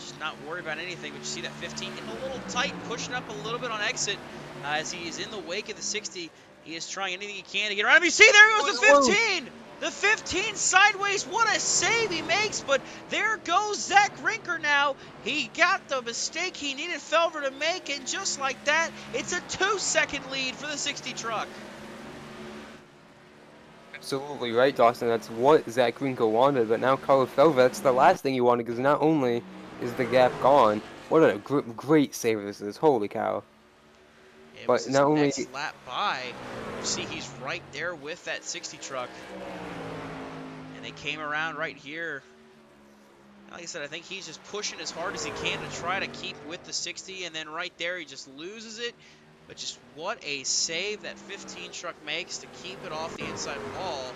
just not worry about anything. But you see that 15 getting a little tight, pushing up a little bit on exit as he is in the wake of the 60. He is trying anything he can to get around him. You see, there goes the 15! The 15 sideways, what a save he makes, but there goes Zach Rinker now. He got the mistake he needed Felver to make, and just like that, it's a 2-second lead for the 60 truck.
Absolutely right, Dawson. That's what Zach Rinker wanted, but now Carl Felver, that's the last thing he wanted, because not only is the gap gone, what a great save this is. Holy cow.
It
but
was his
not only
next lap by, you see he's right there with that 60 truck. And they came around right here. Like I said, I think he's just pushing as hard as he can to try to keep with the 60, and then right there he just loses it. But just what a save that 15 truck makes to keep it off the inside wall.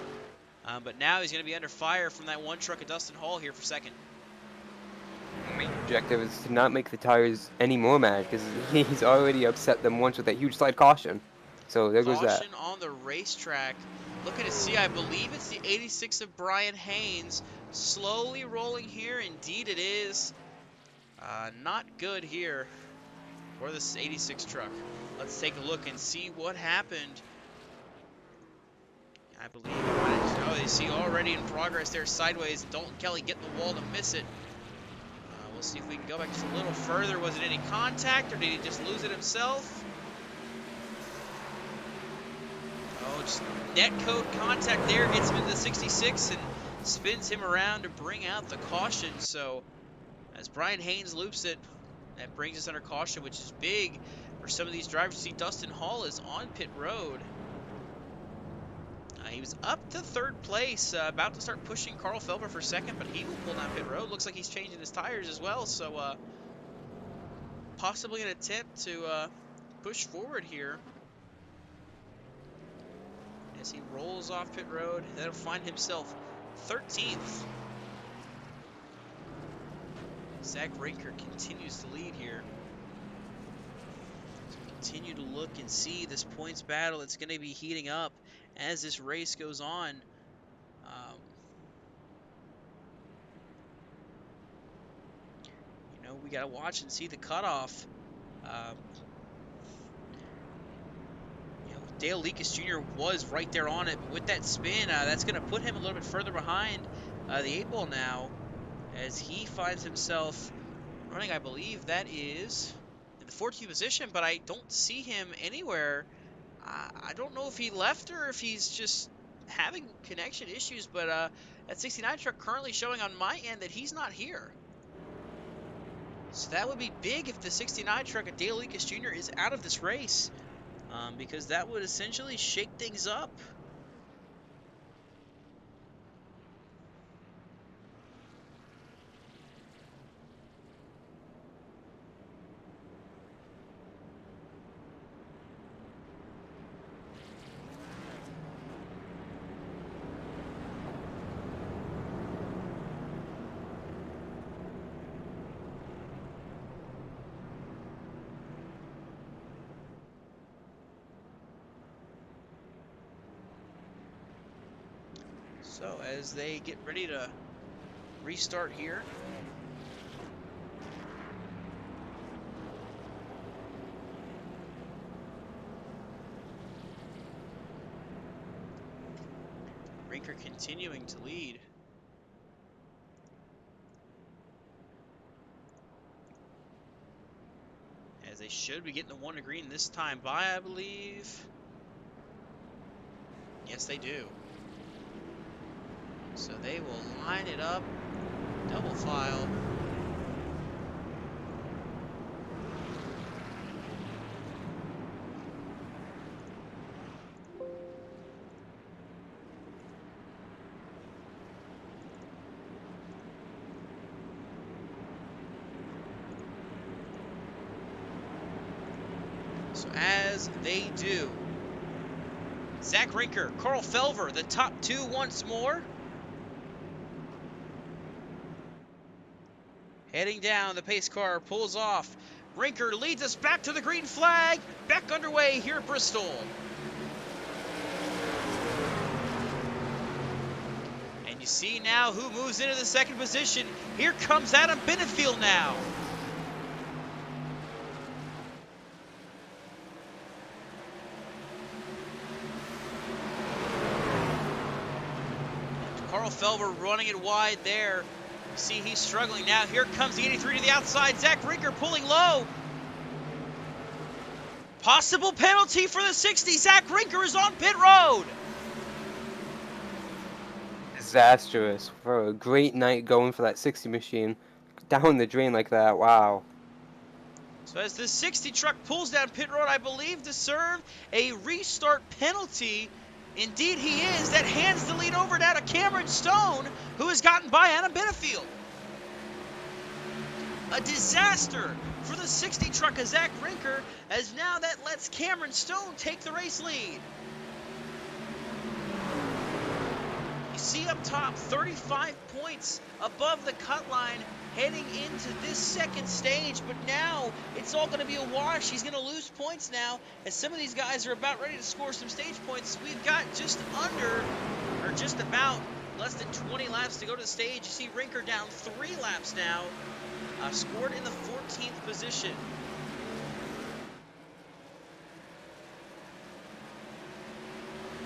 But now he's going to be under fire from that one truck at Dustin Hall here for second.
the main objective is to not make the tires any more mad, because he's already upset them once with that huge slide caution. So there goes that.
Caution on the racetrack. Looking to see, I believe it's the 86 of Brian Haynes. Slowly rolling here. Indeed it is. Not good here for this 86 truck. Let's take a look and see what happened. I believe you see already in progress there sideways. Dalton Kelly getting the wall to miss it. We'll see if we can go back just a little further. Was it any contact or did he just lose it himself? Oh, just net code contact there. Gets him into the 66 and spins him around to bring out the caution. So as Brian Haynes loops it, that brings us under caution, which is big for some of these drivers. See, Dustin Hall is on pit road. He was up to third place, about to start pushing Carl Felver for second, but he will pull down pit road. Looks like he's changing his tires as well, so possibly an attempt to push forward here. As he rolls off pit road, that'll find himself 13th. Zach Rinker continues to lead here. So continue to look and see this points battle. It's going to be heating up as this race goes on. You know, we got to watch and see the cutoff. You know, Dale Leakus Jr. was right there on it, but with that spin, that's going to put him a little bit further behind the 8 ball now, as he finds himself running, I believe that is in the 14th position, but I don't see him anywhere. I don't know if he left or if he's just having connection issues, but that 69 truck currently showing on my end that he's not here. So that would be big if the 69 truck at Dale Leakus Jr. is out of this race, because that would essentially shake things up. So as they get ready to restart here, Rinker continuing to lead. As they should be getting the 1 to green this time by, I believe. Yes, they do. So they will line it up, double file. So as they do, Zach Rinker, Carl Felver, the top two once more. Heading down, the pace car pulls off. Rinker leads us back to the green flag. Back underway here at Bristol. And you see now who moves into the second position. Here comes Adam Benefield now. Carl Felver running it wide there. You see he's struggling now. Here comes the 83 to the outside. Zach Rinker pulling low. Possible penalty for the 60. Zach Rinker is on pit road.
Disastrous for a great night going for that 60 machine. Down the drain like that, wow.
So as the 60 truck pulls down pit road, I believe to serve a restart penalty. Indeed he is. That hands the lead over now to Cameron Stone, who has gotten by Adam Benefield. A disaster for the 60 truck of Zach Rinker, as now that lets Cameron Stone take the race lead. You see up top, 35 points above the cut line heading into this second stage, but now it's all going to be a wash. He's going to lose points now, as some of these guys are about ready to score some stage points. We've got just under, or just about, less than 20 laps to go to the stage. You see Rinker down 3 laps now, scored in the 14th position.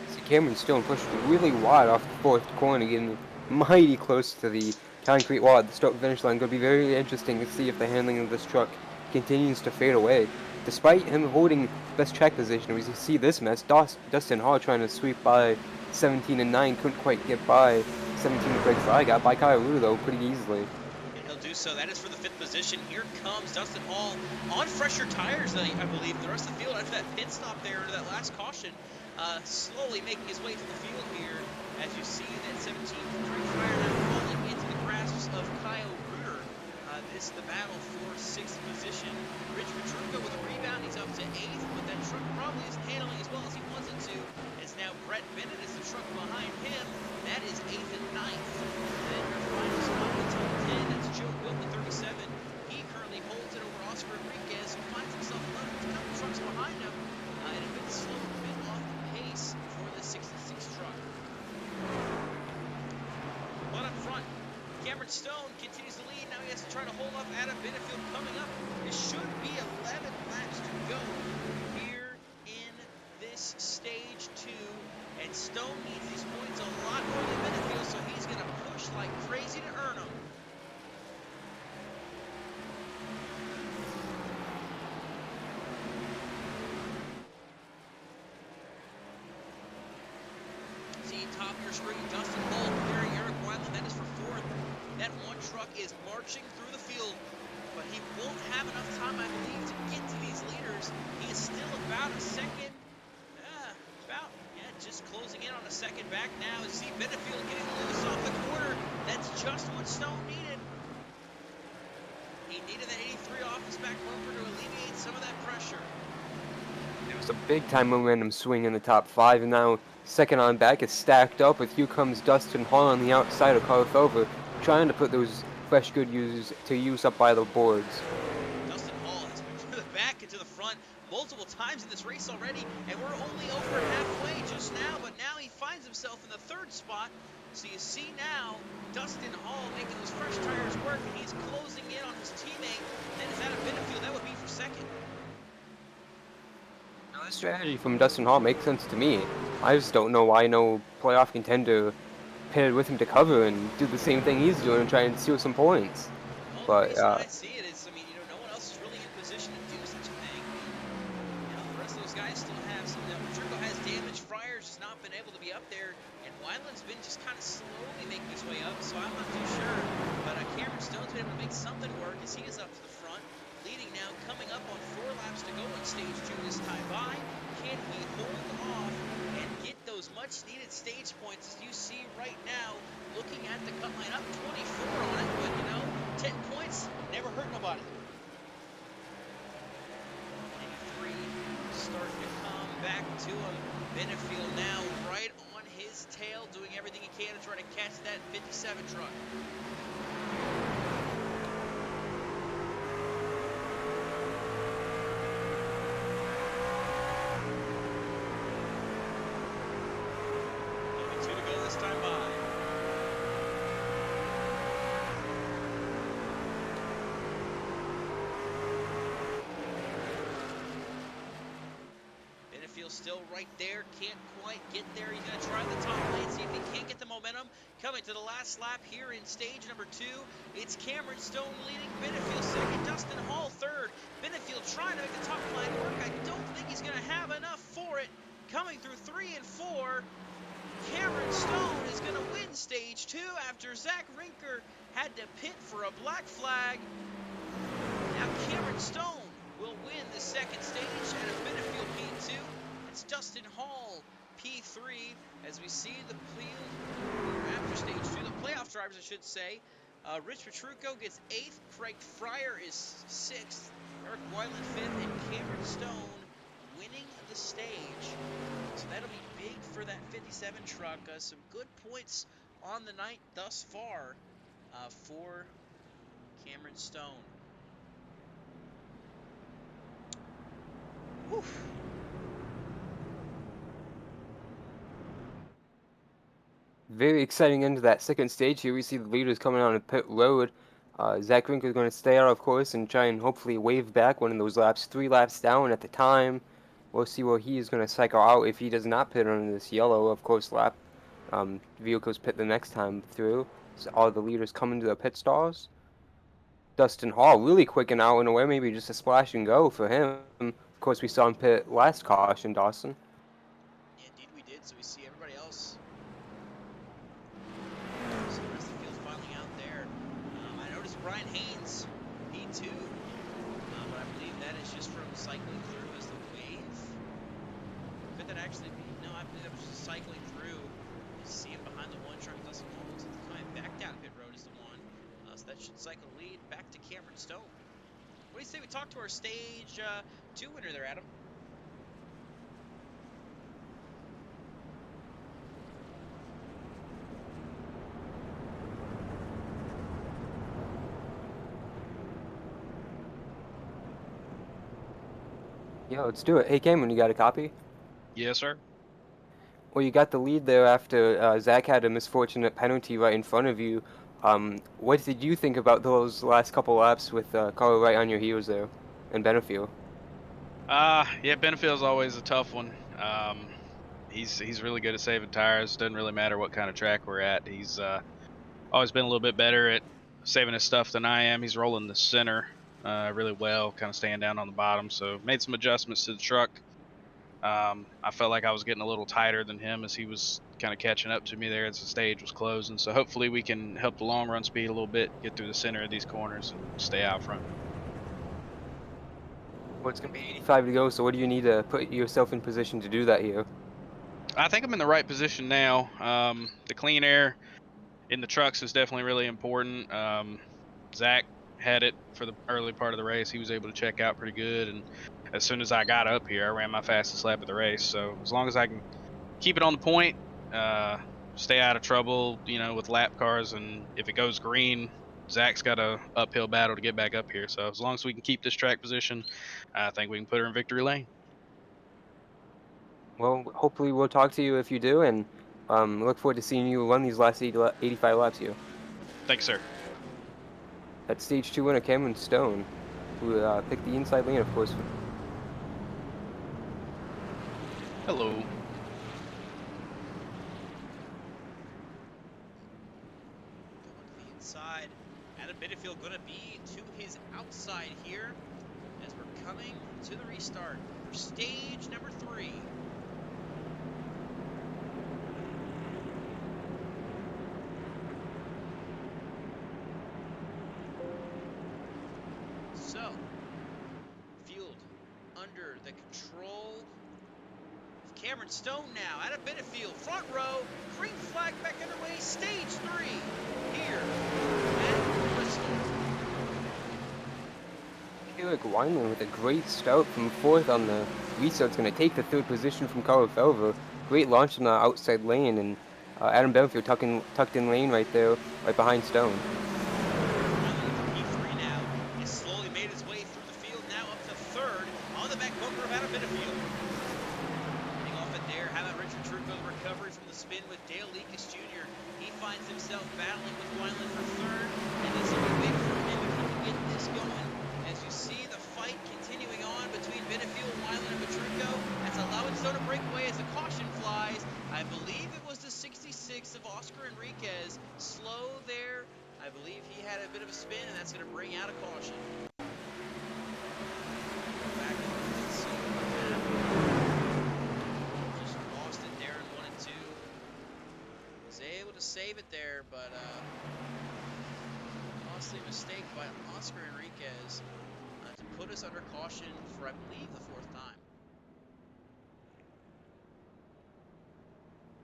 See Cameron Stone pushed really wide off the 4th corner, getting mighty close to the concrete wall at the start finish line. Going to be very interesting to see if the handling of this truck continues to fade away. Despite him holding best track position, we see this mess. Dustin Hall trying to sweep by 17 and 9, couldn't quite get by 17 and Greg Fry. Got by Kyle Rue though pretty easily.
And he'll do so. That is for the 5th position. Here comes Dustin Hall on fresher tires, I believe. The rest of the field after that pit stop there, into that last caution, slowly making his way through the field here. As you see that 17 Greg Fry now falling into the grasps of Kyle Ruder. This is the battle for 6th position. Rich Petruka with a rebound. He's up to 8th, but that truck probably isn't handling as well as he wants it to. As now Brett Bennett is the truck behind him. That is 8th and 9th. Then your final spot in the top 10. That's Joe Wilton, 37. He currently holds it over Oscar Enriquez, who finds himself left with a couple trucks behind him. And a bit slow, a bit off the pace for the 66 truck. But up front, Cameron Stone continues to lead. Now he has to try to hold off Adam Benefield coming up. It should be 11 laps to go here in this stage 2. And Stone needs these points a lot more than Benefield, so he's going to push like crazy to earn them. See, top of your screen, Dustin Hall clearing Eric Weinland. That is for 4th. That one truck is marching through the field, but he won't have enough time, I believe, to get to these leaders. He is still about a second, just closing in on a second back now. You see Benefield getting loose off the corner. That's just what Stone needed. He needed that 83 off his back bumper to alleviate some of that pressure.
It was a big time momentum swing in the top 5, and now second on back is stacked up with here comes Dustin Hall on the outside of Carl Felver, trying to put those fresh good use to use up by the boards.
Dustin Hall has been to the back and to the front multiple times in this race already, and we're only over halfway just now, but now he finds himself in the 3rd spot. So you see now Dustin Hall making those fresh tires work, and he's closing in on his teammate. That is Adam Benefield. That would be for 2nd.
Now this strategy from Dustin Hall makes sense to me. I just don't know why no playoff contender paired with him to cover and do the same thing he's doing and try and steal some points.
Well, the reason I see it is, no one else is really in position to do such a thing. The rest of those guys still have some. Petruka has damaged. Fryers has not been able to be up there, and Weinland's been just kind of slowly making his way up, so I'm not too sure. But Cameron Stone's been able to make something work as he is up to the front, leading now, coming up on 4 laps to go in stage 2 this time by. Can he hold off and get those much-needed stage points, as you see right now, looking at the cut line, up 24 on it, but 10 points never hurt nobody. 83 back to him. Benefield now right on his tail, doing everything he can to try to catch that 57 truck. Only 2 to go this time by. Still right there, can't quite get there. He's going to try the top lane, see if he can't get the momentum. Coming to the last lap here in stage number 2, it's Cameron Stone leading, Benefield second, Dustin Hall third. Benefield trying to make the top line work. I don't think he's going to have enough for it. Coming through 3 and 4, Cameron Stone is going to win stage 2 after Zach Rinker had to pit for a black flag. Now Cameron Stone will win the second stage at a Benefield P2. It's Dustin Hall, P3, as we see the after stage 2, the playoff drivers, I should say. Rich Petrucco gets 8th, Craig Fryer is 6th, Eric Weinland 5th, and Cameron Stone winning the stage. So that'll be big for that 57 truck. Some good points on the night thus far for Cameron Stone. Whew.
Very exciting end to that second stage here. We see the leaders coming on a pit road. Zach Rinker is going to stay out, of course, and try and hopefully wave back one of those laps. 3 laps down at the time. We'll see where he is going to cycle out if he does not pit on this yellow, of course, lap. Vehicles pit the next time through. So all the leaders come into the pit stalls. Dustin Hall really quicking out in a way, maybe just a splash and go for him. Of course, we saw him pit last caution, Dawson.
Yeah, indeed we did. So we see everybody else. So the rest of the field's finally out there. I noticed Brian Haynes, P2, but I believe that is just from cycling through as the wave. Could that actually be? No, I believe that was just cycling through. You see him behind the one truck. Dustin Hall looks like he's coming back down pit road is the one. So that should cycle lead back to Cameron Stone. What do you say we talk to our stage 2 winner there, Adam?
Yeah, let's do it. Hey, Cameron, you got a copy?
Yes, sir.
Well, you got the lead there after Zach had a misfortunate penalty right in front of you. What did you think about those last couple laps with Carl right on your heels there in Benefield?
Yeah, Benefield's always a tough one. He's really good at saving tires. Doesn't really matter what kind of track we're at. He's always been a little bit better at saving his stuff than I am. He's rolling the center really well, kind of staying down on the bottom. So made some adjustments to the truck. I felt like I was getting a little tighter than him as he was kind of catching up to me there as the stage was closing. So hopefully we can help the long run speed a little bit, get through the center of these corners and stay out front.
Well, it's going to be 85 to go, so what do you need to put yourself in position to do that here?
I think I'm in the right position now. The clean air in the trucks is definitely really important. Zach had it for the early part of the race. He was able to check out pretty good, and as soon as I got up here, I ran my fastest lap of the race. So as long as I can keep it on the point, stay out of trouble, with lap cars, and if it goes green, Zach's got a uphill battle to get back up here. So as long as we can keep this track position, I think we can put her in victory lane.
Well, hopefully we'll talk to you if you do, and look forward to seeing you run these last 85 laps here.
Thanks, sir.
That's stage 2 winner Cameron Stone, who picked the inside lane, of course.
Hello.
Going to the inside. Adam Benefield going to be to his outside here as we're coming to the restart for stage number 3. So, field under the control of Cameron Stone now. Adam Benefield, front row, green flag back underway, stage 3 here at Bristol.
Eric Weinland with a great start from 4th on the restart's going to take the 3rd position from Carl Felver. Great launch in the outside lane, and Adam Benefield tucked in lane right there, right behind Stone.
P3 now has slowly made his way through the field, now up to 3rd on the back bumper of Adam Benefield. Getting off it there, how about Richard Trucco, the recovery from the spin with Dale Leakus Jr. He finds himself battling with Weinland for 3rd, and this will be big for him if he can get this going. As you see the fight continuing on between Benefield, Weinland, and Petrucco. That's allowing Stone to break away as the caution flies. I believe it was the 66 of Oscar Enriquez. Slow there. I believe he had a bit of a spin, and that's going to bring out a caution. Back and see what happened. Just lost it there in 1 and 2. Was able to save it there, but costly mistake by Oscar Enriquez to put us under caution for, I believe, the 4th time.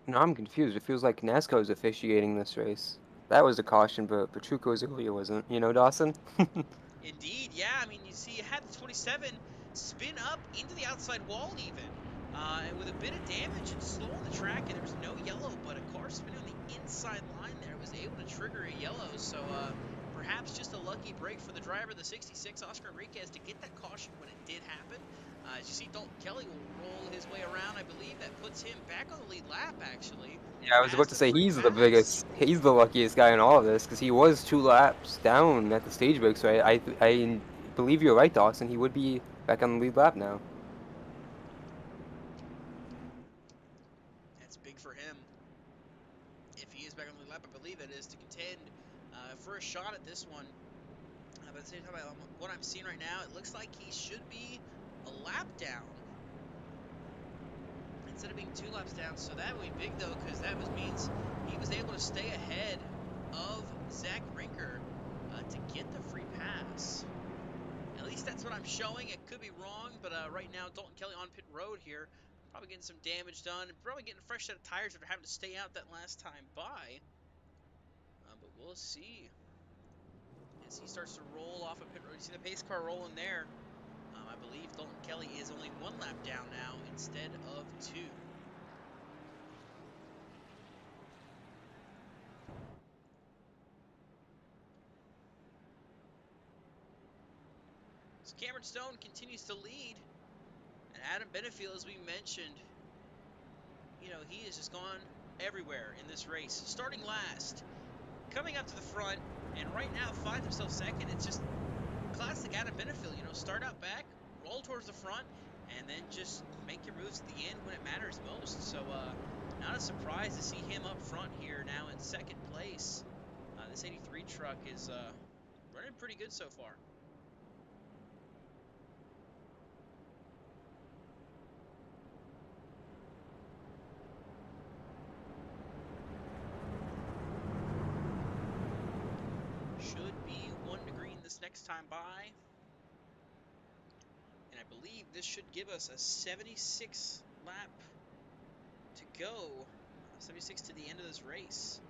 No, I'm confused. It feels like NASCAR is officiating this race. That was a caution, but Petrucco's earlier wasn't. You know, Dawson?
Indeed, yeah. I mean, you see, you had the 27 spin up into the outside wall even. And with a bit of damage and slow on the track, and there was no yellow, but a car spinning on the inside line there was able to trigger a yellow. So perhaps just a lucky break for the driver, the 66, Oscar Enriquez, to get that caution when it did happen. As you see, Dalton Kelly will roll his way around. I believe that puts him back on the lead lap, actually.
Yeah, I was about to say he's the luckiest guy in all of this, because he was 2 laps down at the stage break, so I believe you're right, Dawson. He would be back on the lead lap now.
That's big for him. If he is back on the lead lap, I believe it is to contend for a shot at this one. But at the same time, what I'm seeing right now, it looks like he should be a lap down instead of being 2 laps down. So that would be big though, because that means he was able to stay ahead of Zach Rinker to get the free pass. At least that's what I'm showing. It could be wrong, but right now Dalton Kelly on pit road here, probably getting some damage done, and probably getting a fresh set of tires after having to stay out that last time by. But we'll see as he starts to roll off of pit road. You see the pace car rolling there. I believe Dalton Kelly is only 1 lap down now instead of 2. So Cameron Stone continues to lead, and Adam Benefield, as we mentioned, you know, he has just gone everywhere in this race. Starting last, coming up to the front, and right now finds himself 2nd. It's just classic Adam Benefield, you know, start out back, roll towards the front, and then just make your moves at the end when it matters most. So not a surprise to see him up front here now in 2nd place. This 83 truck is running pretty good so far. Should be 1 to green this next time by. And I believe this should give us a 76 lap to go. 76 to the end of this race.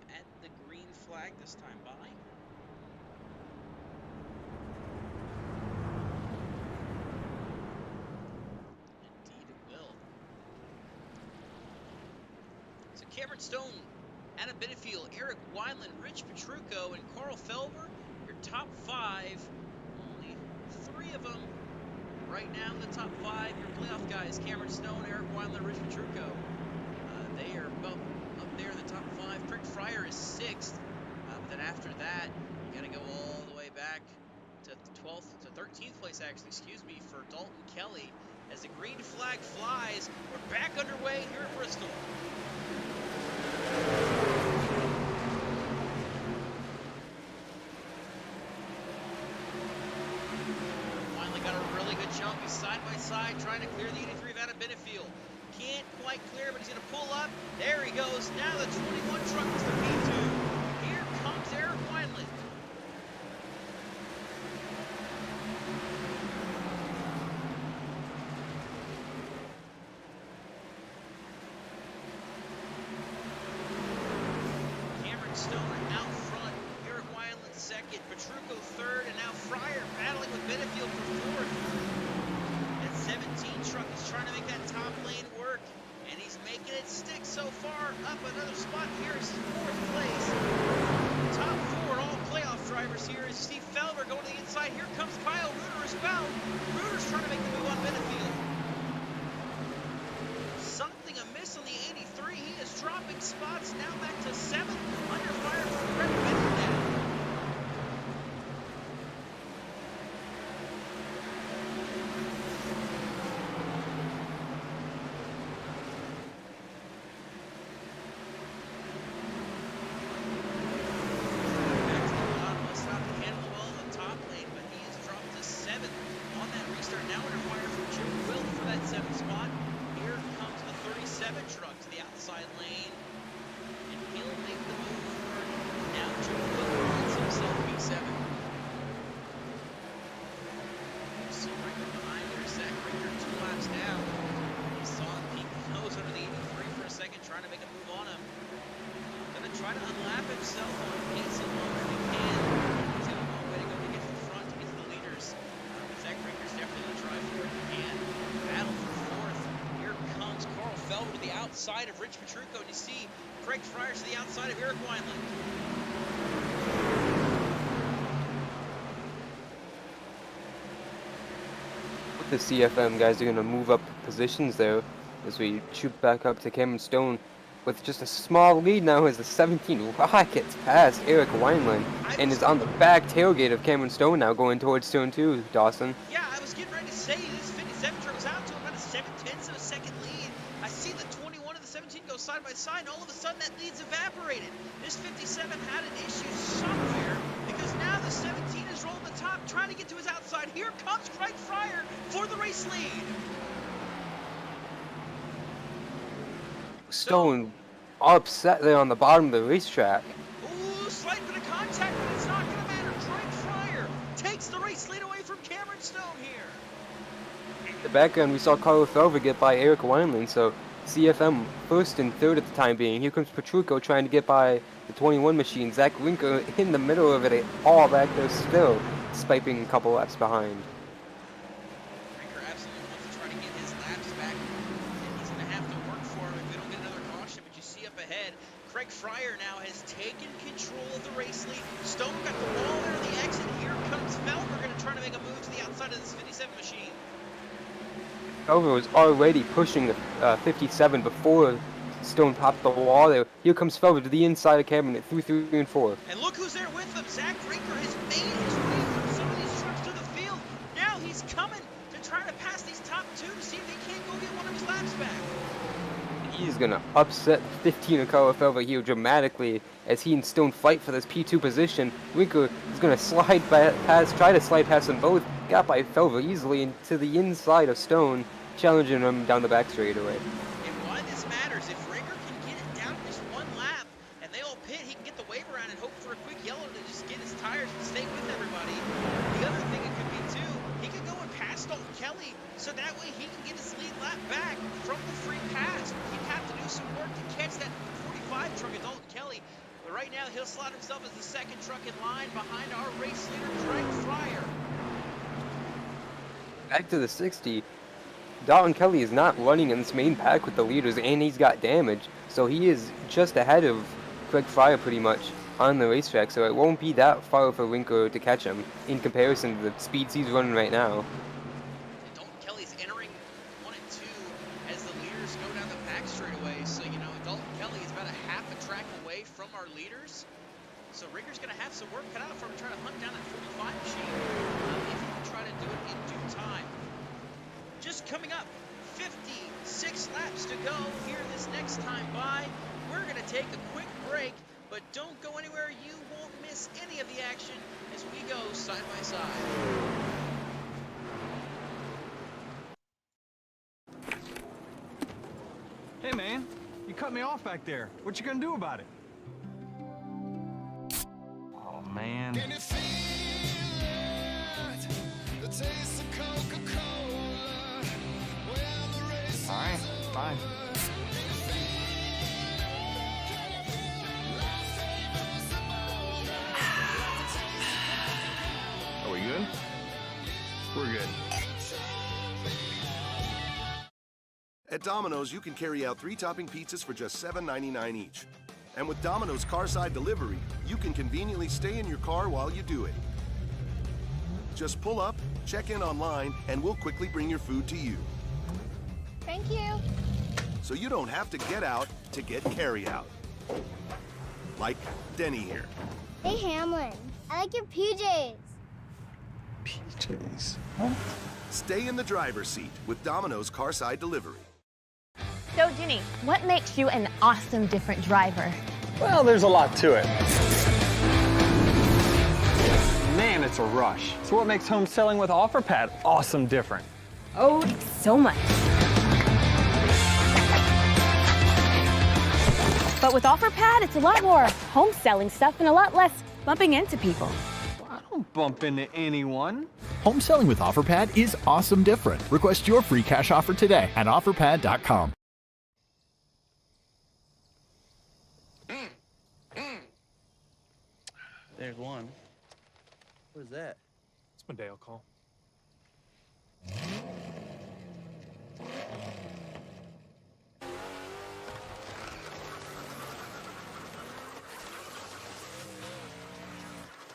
At the green flag this time by. Indeed it will. So Cameron Stone, Adam Benefield, Eric Weinland, Rich Petrucco, and Carl Felver, your top 5. Only 3 of them right now in the top 5. Your playoff guys, Cameron Stone, Eric Weinland, Rich Petrucco. They are both up there in the top 5. Craig Fryer is 6th. But then after that, you got to go all the way back to 12th, to 13th place actually, excuse me, for Dalton Kelly. As the green flag flies, we're back underway here at Bristol. Finally got a really good jump. He's side by side trying to clear the 83 of Adam Benefield. Can't quite clear, but he's going to pull up. There he goes. Now the 21 truck is the P2. Here comes Eric Weinland. Cameron Stone out front. Eric Weinland 2nd. Petrucco 3rd. And now Fryer battling with Benefield He's trying to make the move on Benefield. Something amiss on the 83. He is dropping spots now back to 7th. Under fire from Brett Bennett now. Side of Rich Petrucco, and you see Craig Fryer to the outside of Eric Weinland.
The CFM guys are going to move up positions there as we shoot back up to Cameron Stone with just a small lead now as the 17 rockets past Eric Weinland and is on the back tailgate of Cameron Stone now going towards Stone 2, Dawson.
Yeah, I was getting ready to say this 57 truck was out to about a 7/10 of a second lead. I see the 21 and the 17 go side by side, and all of a sudden that lead's evaporated. This 57 had an issue somewhere because now the 17 is rolling the top, trying to get to his outside. Here comes Craig Fryer for the race lead.
Stone upset there on the bottom of the racetrack.
Ooh, slight bit of contact, but it's not going to matter. Craig Fryer takes the race lead away from Cameron Stone here.
In the background, we saw Carlo Felver get by Eric Weinland, so CFM first and third at the time being. Here comes Petrucco trying to get by the 21 machine. Zach Winker in the middle of it, all back there still, despite being a couple laps behind.
Winker absolutely wants to try to get his laps back, and he's going to have to work for him if we don't get another caution. But you see up ahead, Craig Fryer now has taken control of the race lead. Stone got the wall there on the exit. Here comes Felver, going to try to make a move to the outside of this 57 machine.
Felver was already pushing the 57 before Stone popped the wall there. Here comes Felver to the inside of Cameron at 3, 3, and 4.
And look who's there with him. Zach Rinker has made his way through some of these trucks to the field. Now he's coming to try to pass these top two to see if he can't go get one of his laps back.
He's going to upset 15 of Carlo Felver here dramatically as he and Stone fight for this P2 position. Winker is going to slide past, try to slide past them both. Got by Felver easily into the inside of Stone, challenging him down the back straightaway.
And why this matters, if Rinker can get it down just one lap and they all pit, he can get the wave around and hope for a quick yellow to just get his tires and stay with everybody. The other thing it could be too, he could go and pass Dalton Kelly so that way he can get his lead lap back from the free pass. He'd have to do some work to catch that 45 truck of Dalton Kelly. But right now he'll slot himself as the second truck in line behind our race leader, Craig Fryer.
Back to the 60. Dalton Kelly is not running in this main pack with the leaders, and he's got damage, so he is just ahead of Craig Fryer pretty much on the racetrack, so it won't be that far for Winker to catch him in comparison to the speeds he's running right now.
Dalton Kelly's entering 1 and 2 as the leaders go down the pack straightaway, so you know Dalton Kelly is about a half a track away from our leaders, so Rinker's going to have some work cut out for him to try to hunt down that 45 machine if he can try to do it in due time. Just coming up, 56 laps to go here this next time by. We're going to take a quick break, but don't go anywhere. You won't miss any of the action as we go side by side.
Hey man, you cut me off back there. What you gonna do about it? Oh man.
Can you feel it? The taste of Coca-Cola. When the race is
Alright, fine. Are we good? We're good.
At Domino's, you can carry out 3 topping pizzas for just $7.99 each. And with Domino's Carside Delivery, you can conveniently stay in your car while you do it. Just pull up, check in online, and we'll quickly bring your food to you.
Thank you.
So you don't have to get out to get carry out. Like Denny here.
Hey, Hamlin. I like your PJs.
PJs? What? Stay in the driver's seat with Domino's Carside Delivery.
So, Ginny, what makes you an awesome different driver?
Well, there's a lot to it. Man, it's a rush. So what makes home selling with OfferPad awesome different?
Oh, so much. But with OfferPad, it's a lot more home selling stuff and a lot less bumping into people.
I don't bump into anyone.
Home selling with OfferPad is awesome different. Request your free cash offer today at OfferPad.com.
There's one. What is that?
It's my Dale call.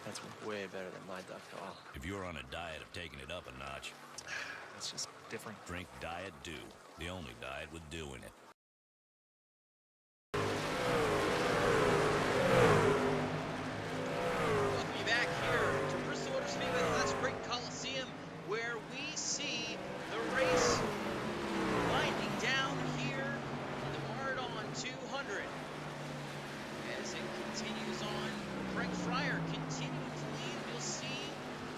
That's way better than my duck call.
If you're on a diet of taking it up a notch,
It's just different.
drink Diet Dew. The only diet with dew in it.
Welcome you back here to Bristol Motor Speedway, the last great Coliseum, where we see the race winding down here on the Marathon 200. As it continues on, Craig Fryer continuing to lead. You'll see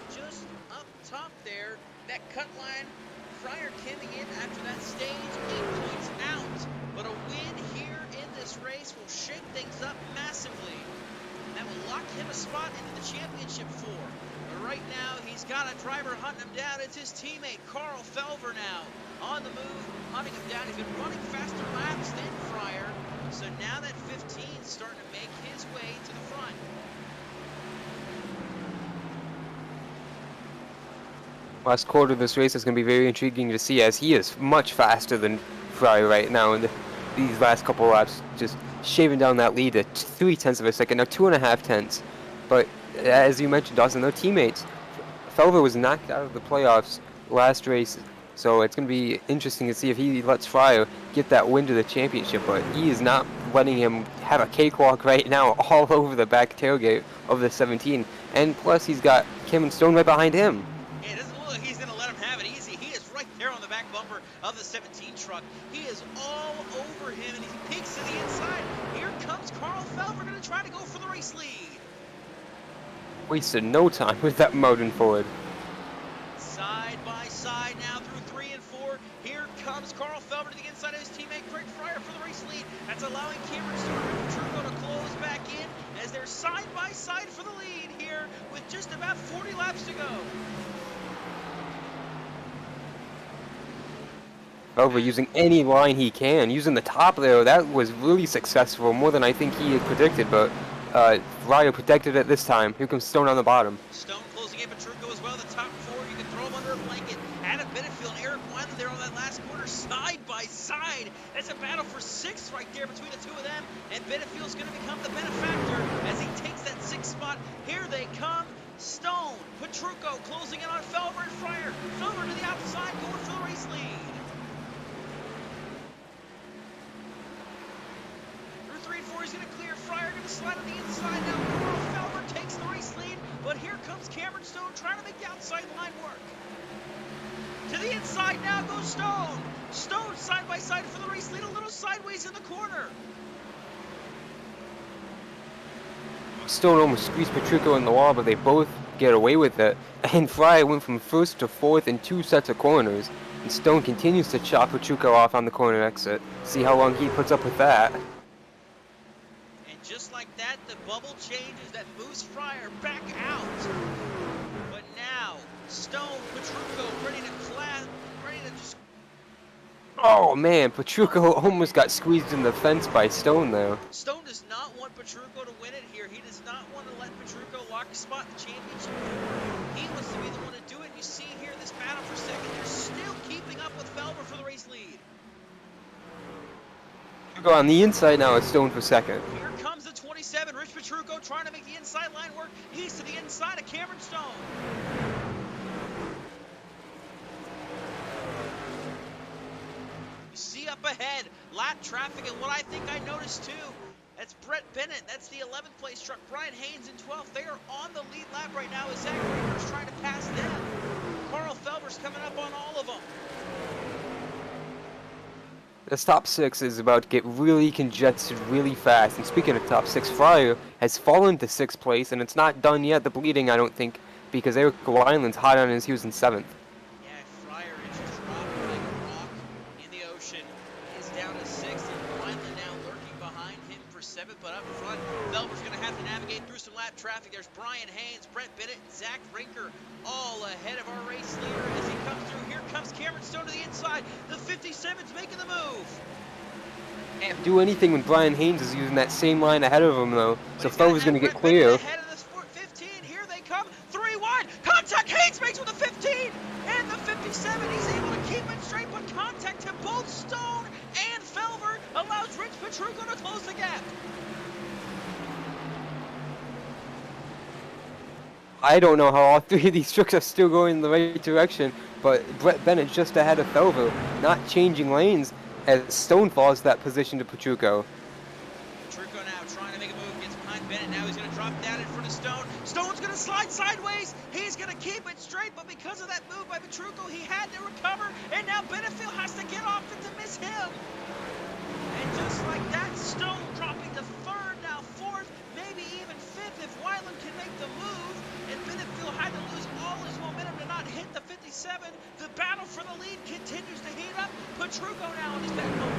just up top there, that cut line, Fryer coming in after that stage, 8 points out. But a win here in this race will shake things up massively. That will lock him a spot into the championship four. But right now, he's got a driver hunting him down. It's his teammate, Carl Felver, now on the move, hunting him down. He's been running faster laps than Fryer. So now that 15 is starting to make his way to the front.
Last quarter of this race is going to be very intriguing to see, as he is much faster than Fryer right now in these last couple laps, just shaving down that lead at 0.3 of a second, now 2.5 tenths. But as you mentioned, Dawson, their teammates, Felver was knocked out of the playoffs last race, so it's going to be interesting to see if he lets Fryer get that win to the championship. But he is not letting him have a cakewalk right now all over the back tailgate of the 17, and plus he's got Cameron Stone right behind him.
Yeah, it doesn't look like he's going to let him have it easy. He is right there on the back bumper of the 17 truck. He is all over him, and he peeks to the inside. Here comes Carl Felver, going to try to go for the race lead.
Wasted no time with that Mountain Ford.
Side by side now through 3 and 4. Here comes Carl Felver to the inside of his teammate Craig Fryer for the race lead. That's allowing Cameron Stewart and Truco to close back in as they're side by side for the lead here with just about 40 laps to go.
Felver using any line he can, using the top there, that was really successful, more than I think he had predicted, but Fryer protected it this time. Here comes Stone on the bottom.
Stone closing in, Petrucco as well, the top 4. You can throw him under a blanket. Adam Benefield and Eric Weinland there on that last corner, side by side. That's a battle for 6th right there between the two of them, and Benefield's going to become the benefactor as he takes that 6th spot. Here they come. Stone, Petrucco closing in on Felver and Fryer. Felver to the outside, going for the race lead. Through 3 and 4, he's going to clear. Fryer going to slide on the inside now. Carl Felver takes the race lead, but here comes Cameron Stone trying to make the outside line work. To the inside now goes Stone. Stone side by side for the race lead, a little sideways in the corner.
Stone almost squeezed Petrucco in the wall, but they both get away with it. And Fryer went from 1st to 4th in 2 sets of corners. And Stone continues to chop Petrucco off on the corner exit. See how long he puts up with that.
And just like that, the bubble changes. That moves Fryer back out. But now, Stone, Petrucco ready to clap, ready to just...
Oh man, Petrucco almost got squeezed in the fence by Stone there.
Stone does not want Petrucco to win it here. He does not want to let Petrucco lock a spot in the championship. He wants to be the one to do it. You see here this battle for 2nd. They're still keeping up with Felver for the race lead.
Go on the inside now, it's Stone for 2nd.
Here comes the 27. Rich Petrucco trying to make the inside line work. He's to the inside of Cameron Stone. up ahead. Lap traffic, and what I think I noticed too, that's Brett Bennett. That's the 11th place truck. Brian Haynes in 12th. They are on the lead lap right now as Zach Rinker's trying to pass them. Carl Felber's coming up on all of them.
This top 6 is about to get really congested really fast. And speaking of top 6, Fryer has fallen to 6th place, and it's not done yet, the bleeding, I don't think, because Eric Weinland's hot on his heels in 7th.
Yeah, Fryer is just dropping like a rock in the ocean. He is down to 6th, and Weinland now lurking behind him for 7th, but up front, Felber's going to have to navigate through some lap traffic. There's Brian Haynes, Brett Bennett, and Zach Rinker all ahead of our race leader as he comes through. Here comes Cameron Stone to the inside. The 57's making the move.
Can't do anything when Brian Haynes is using that same line ahead of him, though. So Felber's going to get clear.
Ahead of the 15. Here they come. 3 wide. Contact. Haynes makes with the 15. And the 57. He's able to keep it straight, but contact to both Stone and Felber allows Rich Petrucco to close the gap.
I don't know how all 3 of these trucks are still going in the right direction, but Brett Bennett just ahead of Felber, not changing lanes as Stone falls that position to Petrucco.
Petrucco now trying to make a move, gets behind Bennett. Now he's going to drop down in front of Stone. Stone's going to slide sideways. He's going to keep it straight, but because of that move by Petrucco, he had to recover, and now Benefield has to get off it to miss him. And just like that, Stone dropping to 3rd, now 4th, maybe even 5th if Weinland can make the move. And Benefield had to lose all his momentum to not hit the 57. The battle for the lead continues to heat up. Petrucco now on his back home.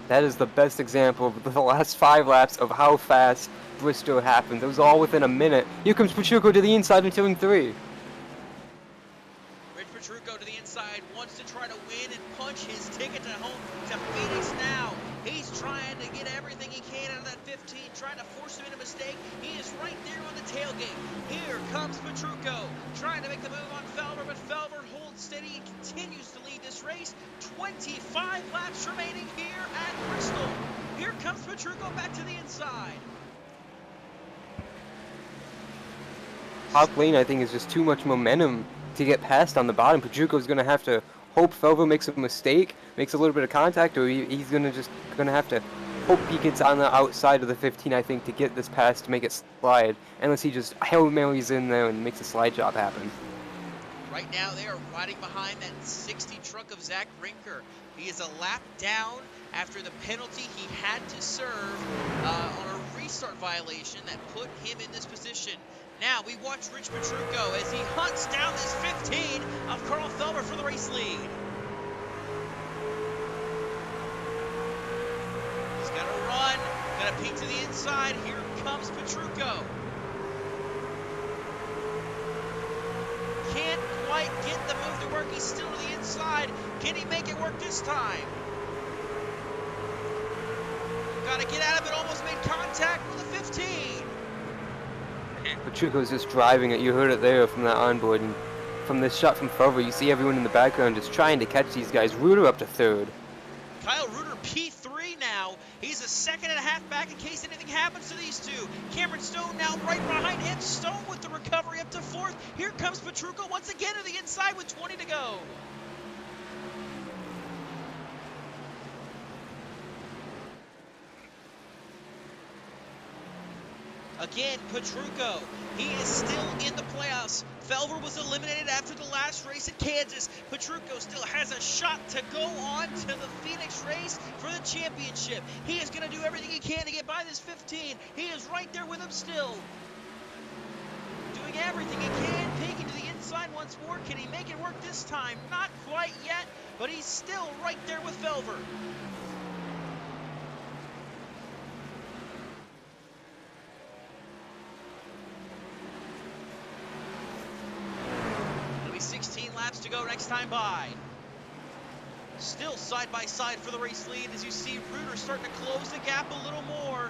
That is the best example of the last 5 laps of how fast Bristol happened. It was all within a minute. Here comes Petrucco to the inside in turn 3.
Rich Petrucco to the inside, wants to try to win and punch his ticket to home to Phoenix now. He's trying to get everything he can out of that 15, trying to force him into a mistake. He is right there on the tailgate. Here comes Petrucco, trying to make the move on Felber, but Felber holds steady and continues to lead this race. 25 laps remaining here at Bristol. Here comes Petrucco back to the inside.
Top lane, I think, is just too much momentum to get past on the bottom. Petrucco's going to have to hope Felber makes a mistake, makes a little bit of contact, or he's going to have to hope he gets on the outside of the 15, I think, to get this pass to make it slide, unless he just Hail Marys in there and makes a slide job happen.
Right now, they are riding behind that 60 truck of Zach Rinker. He is a lap down after the penalty he had to serve on a restart violation that put him in this position. Now we watch Rich Petrucco as he hunts down this 15 of Carl Felber for the race lead. He's got to run, got to peek to the inside. Here comes Petrucco. Can't quite get the move to work. He's still to the inside. Can he make it work this time? Got to get out of it. Almost made contact with the 15.
Petrucco's just driving it. You heard it there from that onboard. And from this shot from Felber, you see everyone in the background just trying to catch these guys. Reuter up to 3rd.
Kyle Reuter P3 now. He's a 2.5 seconds back in case anything happens to these two. Cameron Stone now right behind him. Stone with the recovery up to 4th. Here comes Petrucco once again to the inside with 20 to go. Again, Petrucco, he is still in the playoffs. Felber was eliminated after the last race at Kansas. Petrucco still has a shot to go on to the Phoenix race for the championship. He is going to do everything he can to get by this 15. He is right there with him still. Doing everything he can, peeking to the inside once more. Can he make it work this time? Not quite yet, but he's still right there with Felber. It'll be 16 laps to go next time by. Still side by side for the race lead as you see Reuter starting to close the gap a little more.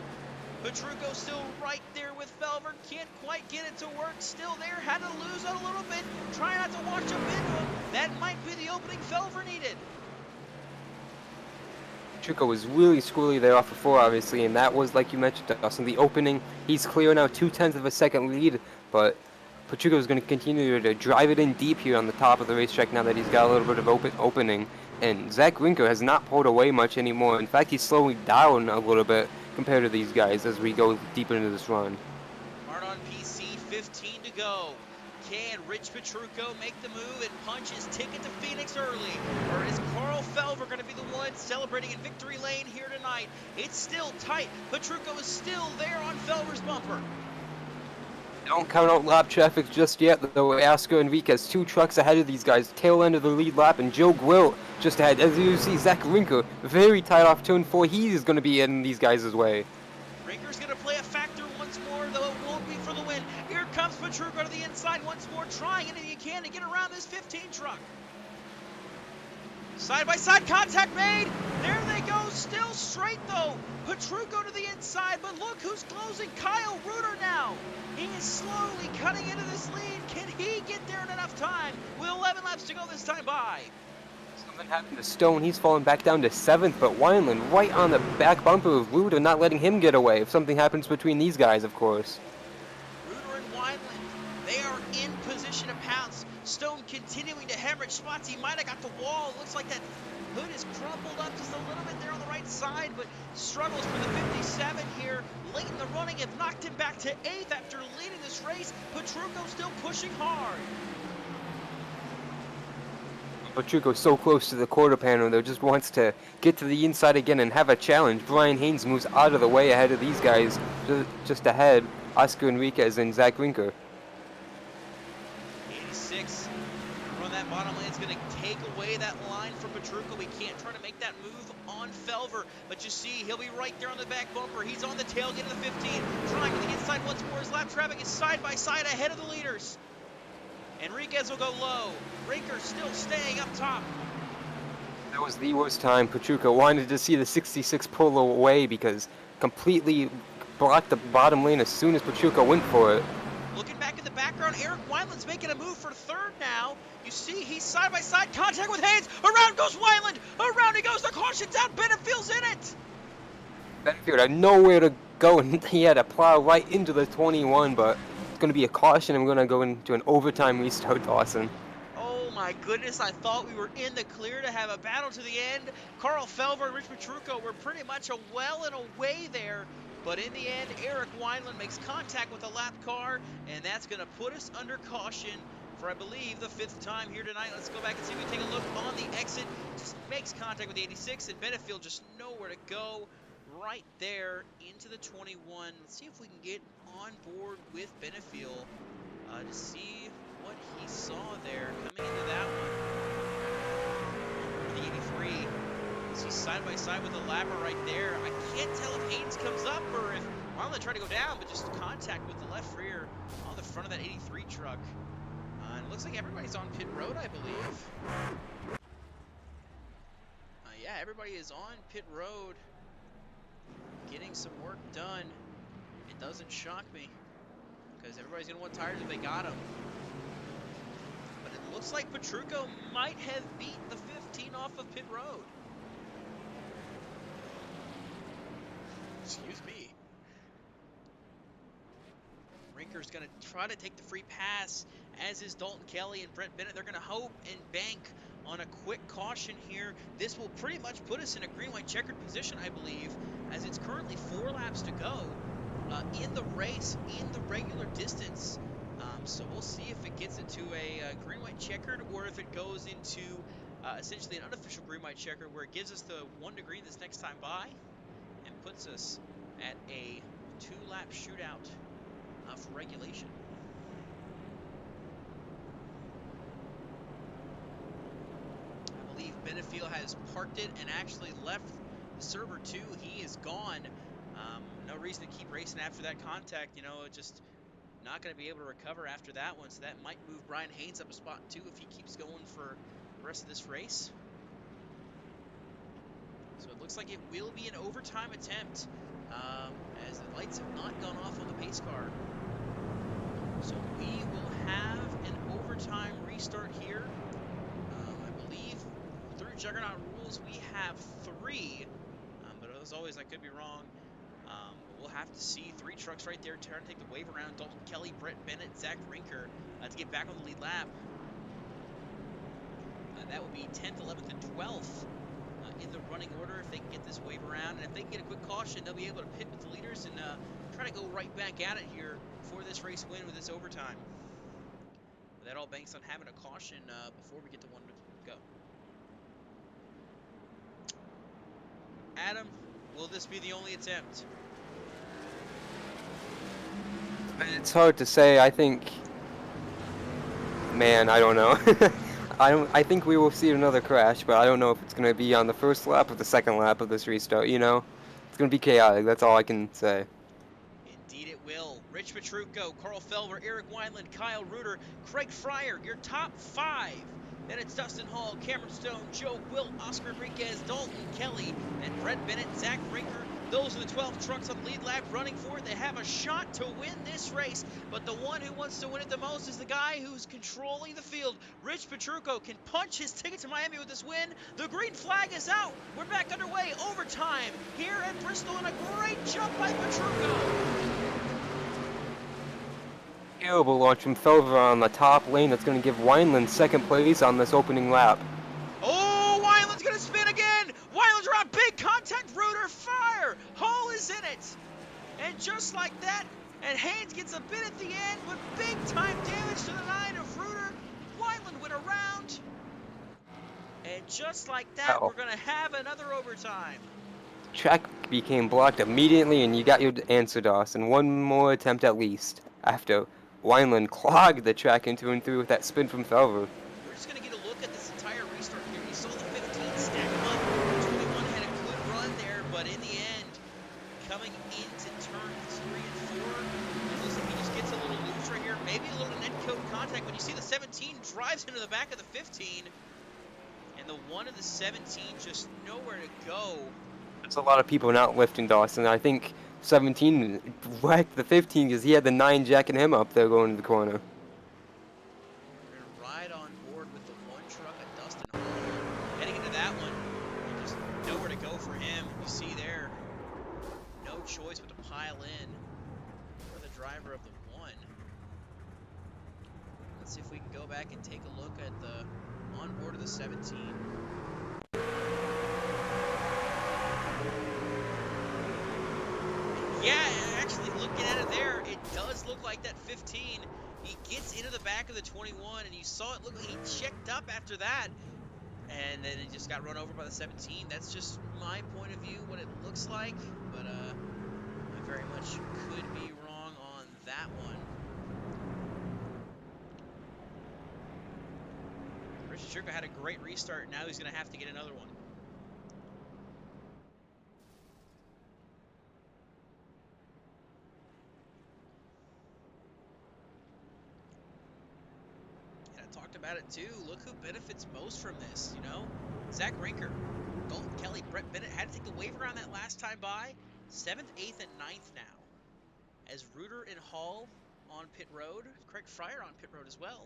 Petrucco still right there with Felber. Can't quite get it to work. Still there. Had to lose it a little bit. Try not to watch him into him. That might be the opening Felber needed.
Petrucco was really squirrely there off of 4, obviously, and that was, like you mentioned, Dustin, the opening. He's clear now, 0.2 seconds lead, but Petrucco is going to continue to drive it in deep here on the top of the racetrack now that he's got a little bit of opening. and Zach Rinker has not pulled away much anymore. In fact, he's slowing down a little bit compared to these guys as we go deeper into this run.
Hard on PC, 15 to go. Can Rich Petrucco make the move and punch his ticket to Phoenix early? Or is Carl Felver going to be the one celebrating in victory lane here tonight? It's still tight. Petrucco is still there on Felver's bumper.
Don't count out lap traffic just yet, though. Oscar Enriquez 2 trucks ahead of these guys, tail end of the lead lap, and Joe Gwilt just ahead. As you see, Zach Rinker very tight off turn 4. He's going to be in these guys' way.
Rinker's going to play a factor once more, though it won't be for the win. Here comes Petrucco to the inside once more, trying anything he can to get around this 15 truck. Side-by-side contact made. There they go, still straight though. Petrucco to the inside, but look who's closing. Kyle Reuter now. He is slowly cutting into this lead. Can he get there in enough time? With 11 laps to go this time by.
Something happened to Stone. He's fallen back down to 7th, but Weinland right on the back bumper of Reuter, not letting him get away. If something happens between these guys, of course.
Reuter and Weinland, they are in position to pounce. Stone continuing to hemorrhage spots. He might have got the wall. Looks like that hood is crumpled up just a little bit there on the right side, but struggles for the 57 here. Late in the running, have knocked him back to 8th after leading this race. Petrucco still pushing hard.
Petrucco's so close to the quarter panel, though, just wants to get to the inside again and have a challenge. Brian Haynes moves out of the way ahead of these guys, just ahead. Oscar Enriquez and Zach Rinker.
86 run that bottom lane. It's going to take away that line from Petrucco. We can't try to make that move on Felver, but you see he'll be right there on the back bumper. He's on the tailgate of the 15, trying to the inside once more. His lap traffic is side by side ahead of the leaders. Enriquez will go low. Rinker still staying up top.
That was the worst time. Petrucco wanted to see the 66 pull away because completely blocked the bottom lane as soon as Petrucco went for it.
Looking back in the background, Eric Weinland's making a move for 3rd now. You see he's side-by-side contact with Haynes. Around goes Weinland. Around he goes. The caution's out. Benefield's in it.
Benfield had nowhere to go, and he had to plow right into the 21, but it's going to be a caution, and we're going to go into an overtime restart, Dawson.
Oh my goodness, I thought we were in the clear to have a battle to the end. Carl Felver and Rich Petrucco were pretty much a well and away there. But in the end, Eric Weinland makes contact with the lap car, and that's going to put us under caution for, I believe, the 5th time here tonight. Let's go back and see if we take a look on the exit. Just makes contact with the 86, and Benefield just nowhere to go. Right there into the 21. Let's see if we can get on board with Benefield to see what he saw there coming into that one. The 83. He's side by side with the lapper right there. I can't tell if Haynes comes up or if Weinland tried to go down, but just contact with the left rear on the front of that 83 truck. And it looks like everybody's on pit road, I believe. Yeah, everybody is on pit road, getting some work done. It doesn't shock me, because everybody's going to want tires if they got them. But it looks like Petrucco might have beat the 15 off of pit road. Excuse me. Rinker's going to try to take the free pass, as is Dalton Kelly and Brent Bennett. They're going to hope and bank on a quick caution here. This will pretty much put us in a green-white checkered position, I believe, as it's currently 4 laps to go in the race, in the regular distance. So we'll see if it gets into a green-white checkered, or if it goes into essentially an unofficial green-white checkered, where it gives us the 1 to green this next time by, and puts us at a 2-lap shootout for regulation. I believe Benefield has parked it and actually left the server too. He is gone. No reason to keep racing after that contact. You know, just not going to be able to recover after that one. So that might move Brian Haynes up a spot too if he keeps going for the rest of this race. So it looks like it will be an overtime attempt, as the lights have not gone off on the pace car. So we will have an overtime restart here. I believe through Juggernaut rules we have 3, but as always I could be wrong. But we'll have to see 3 trucks right there trying to take the wave around. Dalton Kelly, Brett Bennett, Zach Rinker to get back on the lead lap. That would be 10th, 11th, and 12th in the running order if they can get this wave around. And if they can get a quick caution, they'll be able to pit with the leaders and try to go right back at it here for this race win with this overtime. But that all banks on having a caution before we get to one to go. Adam, will this be the only attempt?
It's hard to say. I think, man, I don't know. I think we will see another crash, but I don't know if it's going to be on the first lap or the second lap of this restart, you know? It's going to be chaotic, that's all I can say.
Indeed it will. Rich Petrucco, Carl Felver, Eric Weinland, Kyle Reuter, Craig Fryer, your top 5. Then it's Dustin Hall, Cameron Stone, Joe Wilt, Oscar Enriquez, Dalton Kelly, and Brett Bennett, Zach Rinker. Those are the 12 trucks on the lead lap running for it. They have a shot to win this race, but the one who wants to win it the most is the guy who's controlling the field. Rich Petrucco can punch his ticket to Miami with this win. The green flag is out. We're back underway. Overtime here at Bristol, and a great jump by Petrucco.
Terrible launch from Felver on the top lane. That's going to give Weinland second place on this opening lap.
Oh, Weinland's going to spin again. Weinland's around. Big contact. Reuter fire. Hall is in it. And just like that, and Haynes gets a bit at the end, but big time damage to the 9 of Reuter. Weinland went around. And just like that, we're going to have another overtime.
Track became blocked immediately, and you got your answer, Dawson. One more attempt at least after Weinland clogged the track into and through with that spin from Felver.
We're just going to get a look at this entire restart here. You saw the 15 stack up. 21 had a good run there, but in the end, coming into turns 3 and 4, it looks like he just gets a little loose right here. Maybe a little net code contact, but you see the 17 drives into the back of the 15, and the 1 of the 17 just nowhere to go.
There's a lot of people not lifting Dawson. I think 17 whacked the 15 because he had the 9 jacking him up there going to the corner.
We're right on board with the 1 truck at Dustin Hall. Heading into that one, just nowhere to go for him. You see there, no choice but to pile in for the driver of the 1. Let's see if we can go back and take a look at the onboard of the 17. Yeah, actually looking at it there, it does look like that 15. He gets into the back of the 21, and you saw it look like he checked up after that. And then it just got run over by the 17. That's just my point of view, what it looks like. But I very much could be wrong on that one. Rich Petrucco had a great restart. Now he's going to have to get another one. About it too. Look who benefits most from this, you know? Zach Rinker, Dalton Kelly, Brett Bennett had to take the wave around that last time by. 7th, 8th, and 9th now. As Reuter and Hall on pit road. Craig Fryer on pit road as well.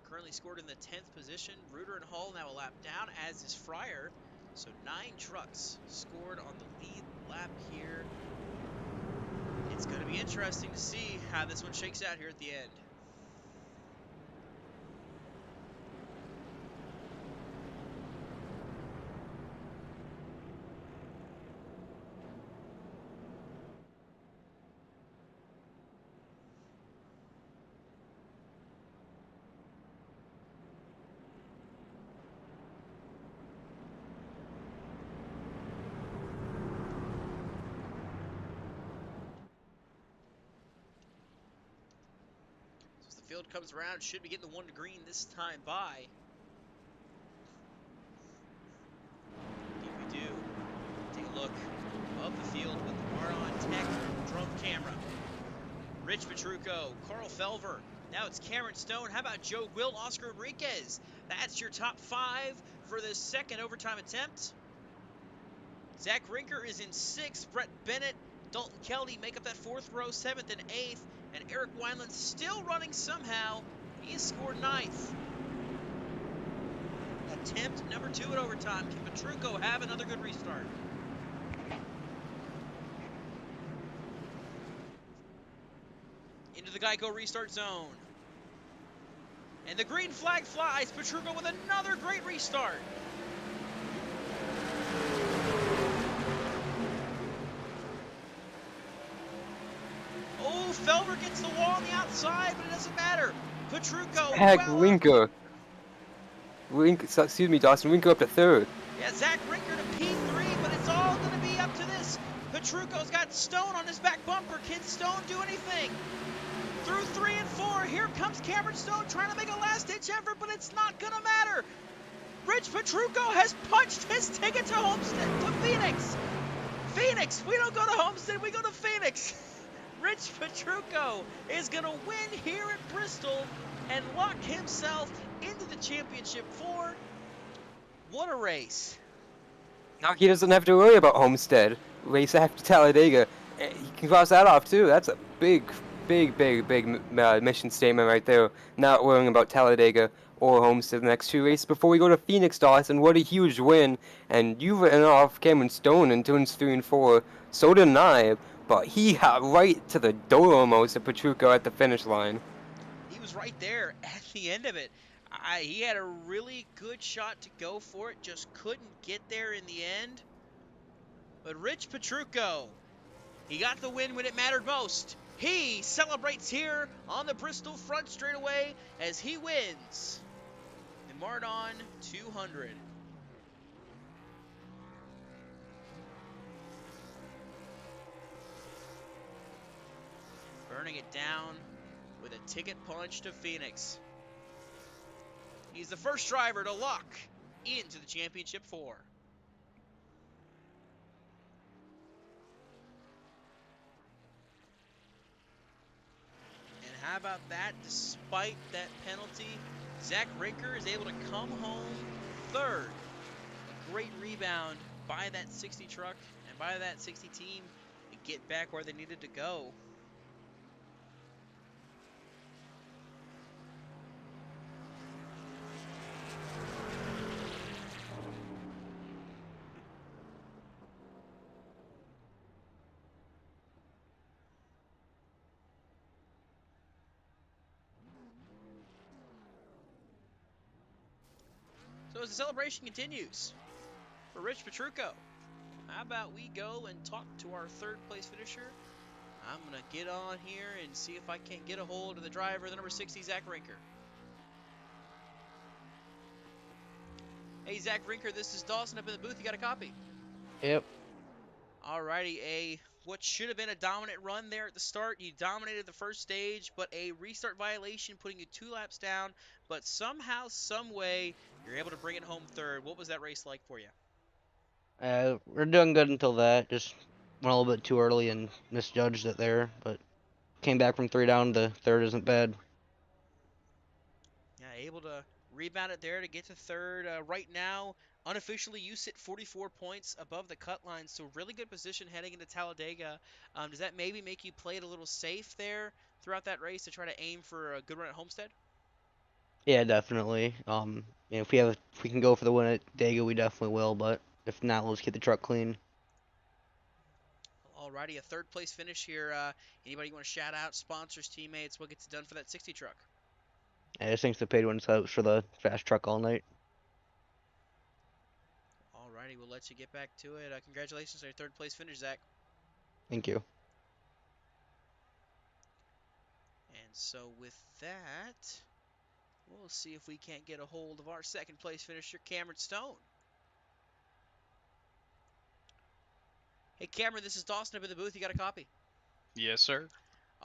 Currently scored in the 10th position. Reuter and Hall now a lap down, as is Fryer. So 9 trucks scored on the lead lap here. It's going to be interesting to see how this one shakes out here at the end. Field comes around, should be getting the 1 to green this time by. Indeed we do. Take a look above the field with the Maron Tech drone camera. Rich Petrucco, Carl Felver. Now it's Cameron Stone. How about Joe Wilt, Oscar Enriquez? That's your top 5 for this second overtime attempt. Zach Rinker is in 6th. Brett Bennett, Dalton Kelly make up that 4th row, 7th and 8th. And Eric Weinland still running somehow. He has scored 9th. Attempt number 2 at overtime. Can Petrucco have another good restart? Into the Geico restart zone. And the green flag flies. Petrucco with another great restart. Oh, Felber gets the wall on the outside, but it doesn't matter. Petrucco,
Heck,
well
Winker. Excuse me, Dawson. Winker up to third.
Yeah, Zach Rinker to P3, but it's all going to be up to this. Petrucco's got Stone on his back bumper. Can Stone do anything? Through 3 and 4, here comes Cameron Stone trying to make a last-ditch effort, but it's not going to matter. Rich Petrucco has punched his ticket to Homestead, to Phoenix. Phoenix, we don't go to Homestead, we go to Phoenix. Rich Petrucco is going to win here at Bristol and lock himself into the championship 4. What a race.
Now he doesn't have to worry about Homestead. Race after Talladega. He can cross that off too. That's a big mission statement right there. Not worrying about Talladega or Homestead the next 2 races before we go to Phoenix, Dawson. What a huge win. And you've written off Cameron Stone in turns 3 and 4. So did I. But he got right to the door almost of Petrucco at the finish line.
He was right there at the end of it. He had a really good shot to go for it, just couldn't get there in the end. But Rich Petrucco, he got the win when it mattered most. He celebrates here on the Bristol front straightaway as he wins the Mardon 200. Burning it down with a ticket punch to Phoenix. He's the first driver to lock into the championship 4. And how about that? Despite that penalty, Zach Rinker is able to come home 3rd. A great rebound by that 60 truck and by that 60 team to get back where they needed to go. So as the celebration continues for Rich Petrucco, how about we go and talk to our 3rd place finisher? I'm going to get on here and see if I can't get a hold of the driver, the number 60, Zach Rinker. Hey, Zach Rinker, this is Dawson up in the booth. You got a copy?
Yep.
Alrighty, what should have been a dominant run there at the start. You dominated the first stage, but a restart violation putting you 2 laps down. But somehow, some way, you're able to bring it home 3rd. What was that race like for you?
We're doing good until that. Just went a little bit too early and misjudged it there, but came back from 3 down to 3rd isn't bad.
Yeah, able to rebound it there to get to 3rd. Right now, unofficially, you sit 44 points above the cut line, so really good position heading into Talladega. Does that maybe make you play it a little safe there throughout that race to try to aim for a good run at Homestead?
Yeah, definitely. If we can go for the win at Dega, we definitely will. But if not, we'll just get the truck clean.
Alrighty, a 3rd place finish here. Anybody you want to shout out? Sponsors, teammates, what gets it done for that 60 truck?
I just think the paid one subs for the fast truck all night.
Alrighty, we'll let you get back to it. Congratulations on your 3rd place finish, Zach.
Thank you.
And so with that, we'll see if we can't get a hold of our 2nd place finisher, Cameron Stone. Hey, Cameron, this is Dawson up in the booth. You got a copy?
Yes, sir.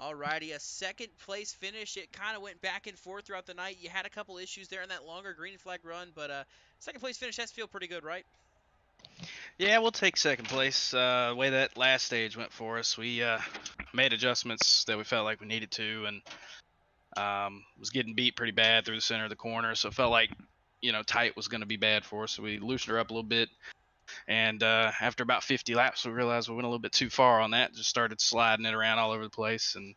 Alrighty, a 2nd place finish. It kind of went back and forth throughout the night. You had a couple issues there in that longer green flag run, but 2nd place finish has to feel pretty good, right?
Yeah, we'll take 2nd place. The way that last stage went for us, we made adjustments that we felt like we needed to, and was getting beat pretty bad through the center of the corner, so it felt like, tight was going to be bad for us. So we loosened her up a little bit, and after about 50 laps, we realized we went a little bit too far on that. Just started sliding it around all over the place, and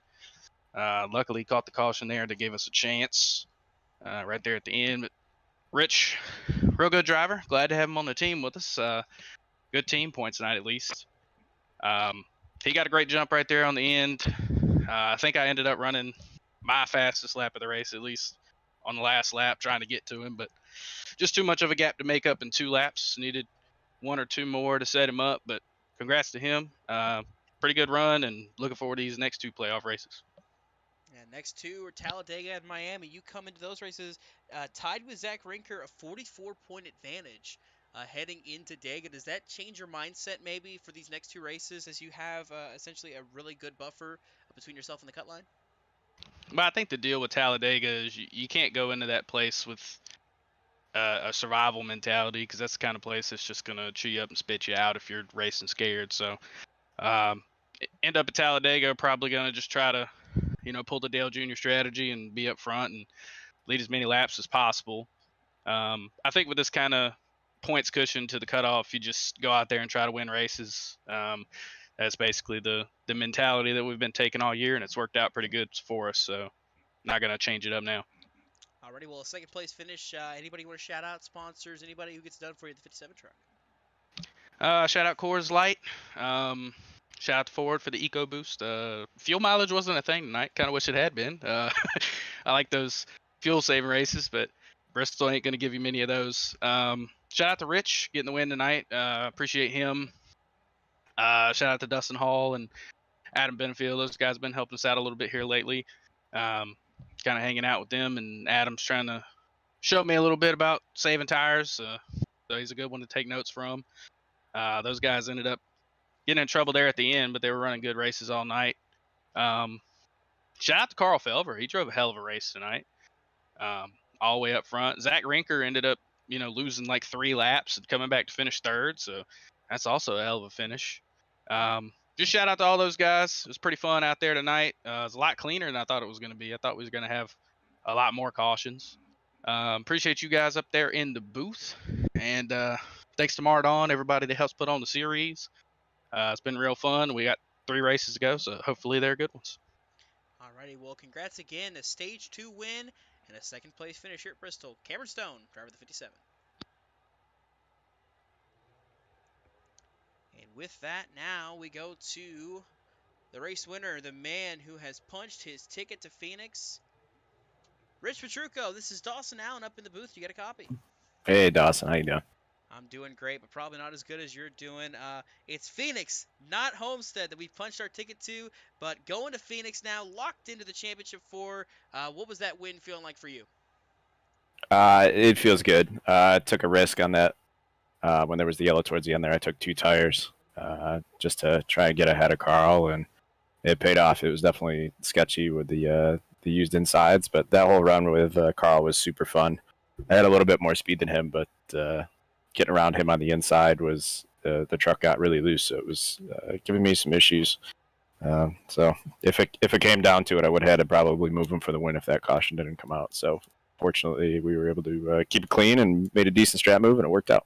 luckily caught the caution there to give us a chance right there at the end. But Rich, real good driver. Glad to have him on the team with us. Good team points tonight, at least. He got a great jump right there on the end. I think I ended up running my fastest lap of the race, at least on the last lap trying to get to him, but just too much of a gap to make up in 2 laps. Needed 1 or 2 more to set him up, but congrats to him. Pretty good run, and looking forward to these next 2 playoff races.
And next 2 are Talladega and Miami. You come into those races tied with Zach Rinker, a 44-point advantage heading into Dega. Does that change your mindset maybe for these next 2 races as you have essentially a really good buffer between yourself and the cut line?
But I think the deal with Talladega is you can't go into that place with a survival mentality, because that's the kind of place that's just going to chew you up and spit you out if you're racing scared. So end up at Talladega, probably going to just try to, pull the Dale Jr. strategy and be up front and lead as many laps as possible. I think with this kind of points cushion to the cutoff, you just go out there and try to win races. That's basically the mentality that we've been taking all year, and it's worked out pretty good for us. So not going to change it up now.
Alrighty, well, second place finish. Anybody want to shout out sponsors? Anybody who gets done for you at the 57 truck?
Shout out Coors Light. Shout out to Ford for the EcoBoost. Fuel mileage wasn't a thing tonight. Kind of wish it had been. I like those fuel saving races, but Bristol ain't going to give you many of those. Shout out to Rich getting the win tonight. Appreciate him. Shout out to Dustin Hall and Adam Benefield. Those guys have been helping us out a little bit here lately. Kind of hanging out with them, and Adam's trying to show me a little bit about saving tires. So he's a good one to take notes from. Those guys ended up getting in trouble there at the end, but they were running good races all night. Shout out to Carl Felver. He drove a hell of a race tonight, all the way up front. Zach Rinker ended up, losing like 3 laps and coming back to finish 3rd. So that's also a hell of a finish. Just shout out to all those guys. It was pretty fun out there tonight. It was a lot cleaner than I thought it was going to be. I thought we was going to have a lot more cautions. Appreciate you guys up there in the booth. And thanks to Mardon, everybody that helps put on the series. It's been real fun. We got 3 races to go, so hopefully they're good ones.
Alrighty, well, congrats again. A Stage 2 win and a 2nd place finish here at Bristol. Cameron Stone, driver of the 57. And with that, now we go to the race winner, the man who has punched his ticket to Phoenix. Rich Petrucco, this is Dawson Allen up in the booth. You got a copy?
Hey, Dawson. How you doing?
I'm doing great, but probably not as good as you're doing. It's Phoenix, not Homestead, that we punched our ticket to, but going to Phoenix now, locked into the championship 4. What was that win feeling like for you?
It feels good. I took a risk on that. When there was the yellow towards the end there, I took 2 tires just to try and get ahead of Carl, and it paid off. It was definitely sketchy with the used insides, but that whole run with Carl was super fun. I had a little bit more speed than him, but getting around him on the inside was the truck got really loose, so it was giving me some issues. So if it came down to it, I would have had to probably move him for the win if that caution didn't come out. So fortunately, we were able to keep it clean and made a decent strap move, and it worked out.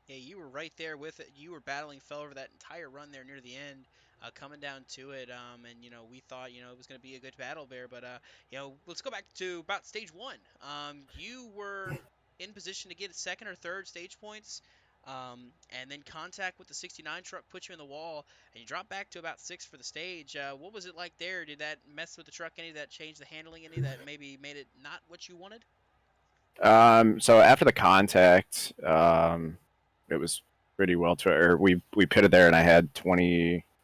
Yeah, you were right there with it. You were battling Felver that entire run there near the end, coming down to it. And, we thought, it was going to be a good battle there. But, let's go back to about Stage 1. You were in position to get 2nd or 3rd stage points. And then contact with the 69 truck put you in the wall, and you dropped back to about 6th for the stage. What was it like there? Did that mess with the truck any? Did that change the handling any? That maybe made it not what you wanted?
So after the contact, it was pretty well. We pitted there, and I had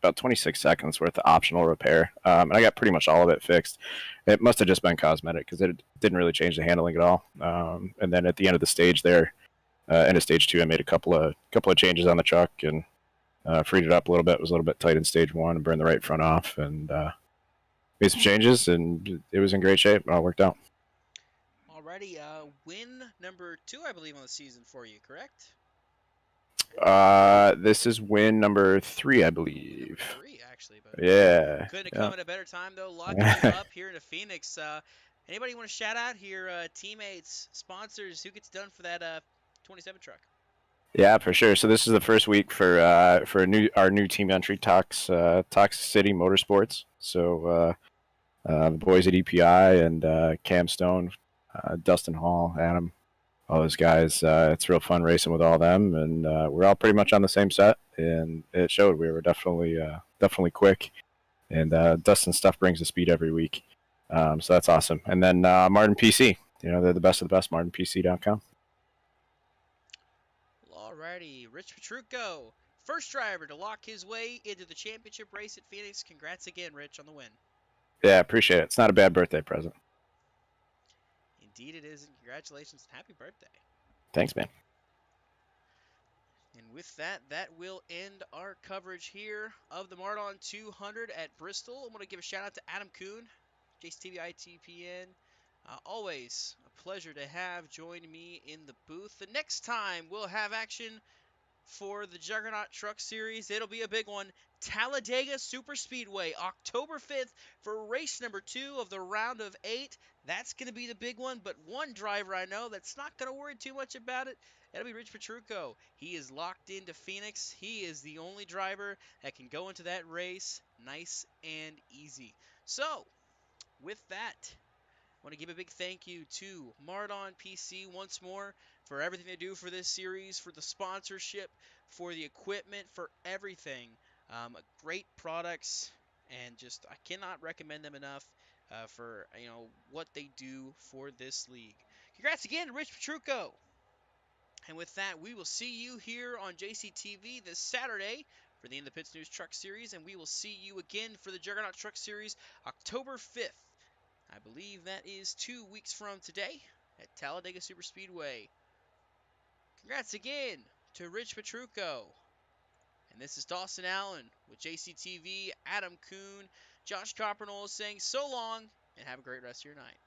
about 26 seconds worth of optional repair, and I got pretty much all of it fixed. It must have just been cosmetic because it didn't really change the handling at all. And then at the end of the stage there, end of Stage 2, I made a couple of changes on the truck and freed it up a little bit. It was a little bit tight in Stage 1 and burned the right front off, and made some changes, and it was in great shape. It all worked out.
Alrighty, win number 2, I believe, on the season for you, correct?
This is win number 3, I believe.
Number 3, actually, but
yeah.
Couldn't have come at a better time though. Locking you up here in Phoenix. Anybody want to shout out here? Teammates, sponsors, who gets done for that 27 truck?
Yeah, for sure. So this is the first week for our new team entry, Tox City Motorsports. So the boys at EPI and Cam Stone, Dustin Hall, Adam, all those guys. It's real fun racing with all of them, and we're all pretty much on the same set, and it showed. We were definitely quick, and Dustin's stuff brings the speed every week, so that's awesome. And then Martin PC, they're the best of the best. MartinPC.com.
Well, alrighty, Rich Petrucco, first driver to lock his way into the championship race at Phoenix. Congrats again, Rich, on the win.
Yeah, appreciate it. It's not a bad birthday present.
Indeed it is, and congratulations and happy birthday.
Thanks, man.
And with that, that will end our coverage here of the Mardon 200 at Bristol. I want to give a shout out to Adam Kuhn, JCTV ITPN. Always a pleasure to have join me in the booth. The next time we'll have action for the Juggernaut Truck Series, it'll be a big one. Talladega Super Speedway, October 5th for race number 2 of the round of 8. That's going to be the big one, but one driver I know that's not going to worry too much about it. That'll be Rich Petrucco. He is locked into Phoenix. He is the only driver that can go into that race nice and easy. So, with that, I want to give a big thank you to Mardon PC once more for everything they do for this series, for the sponsorship, for the equipment, for everything. Great products, and just I cannot recommend them enough for what they do for this league. Congrats again to Rich Petrucco. And with that, we will see you here on JCTV this Saturday for the In the Pits News Truck Series, and we will see you again for the Juggernaut Truck Series October 5th. I believe that is 2 weeks from today at Talladega Super Speedway. Congrats again to Rich Petrucco. And this is Dawson Allen with JCTV, Adam Kuhn, Josh Coppernoll saying so long, and have a great rest of your night.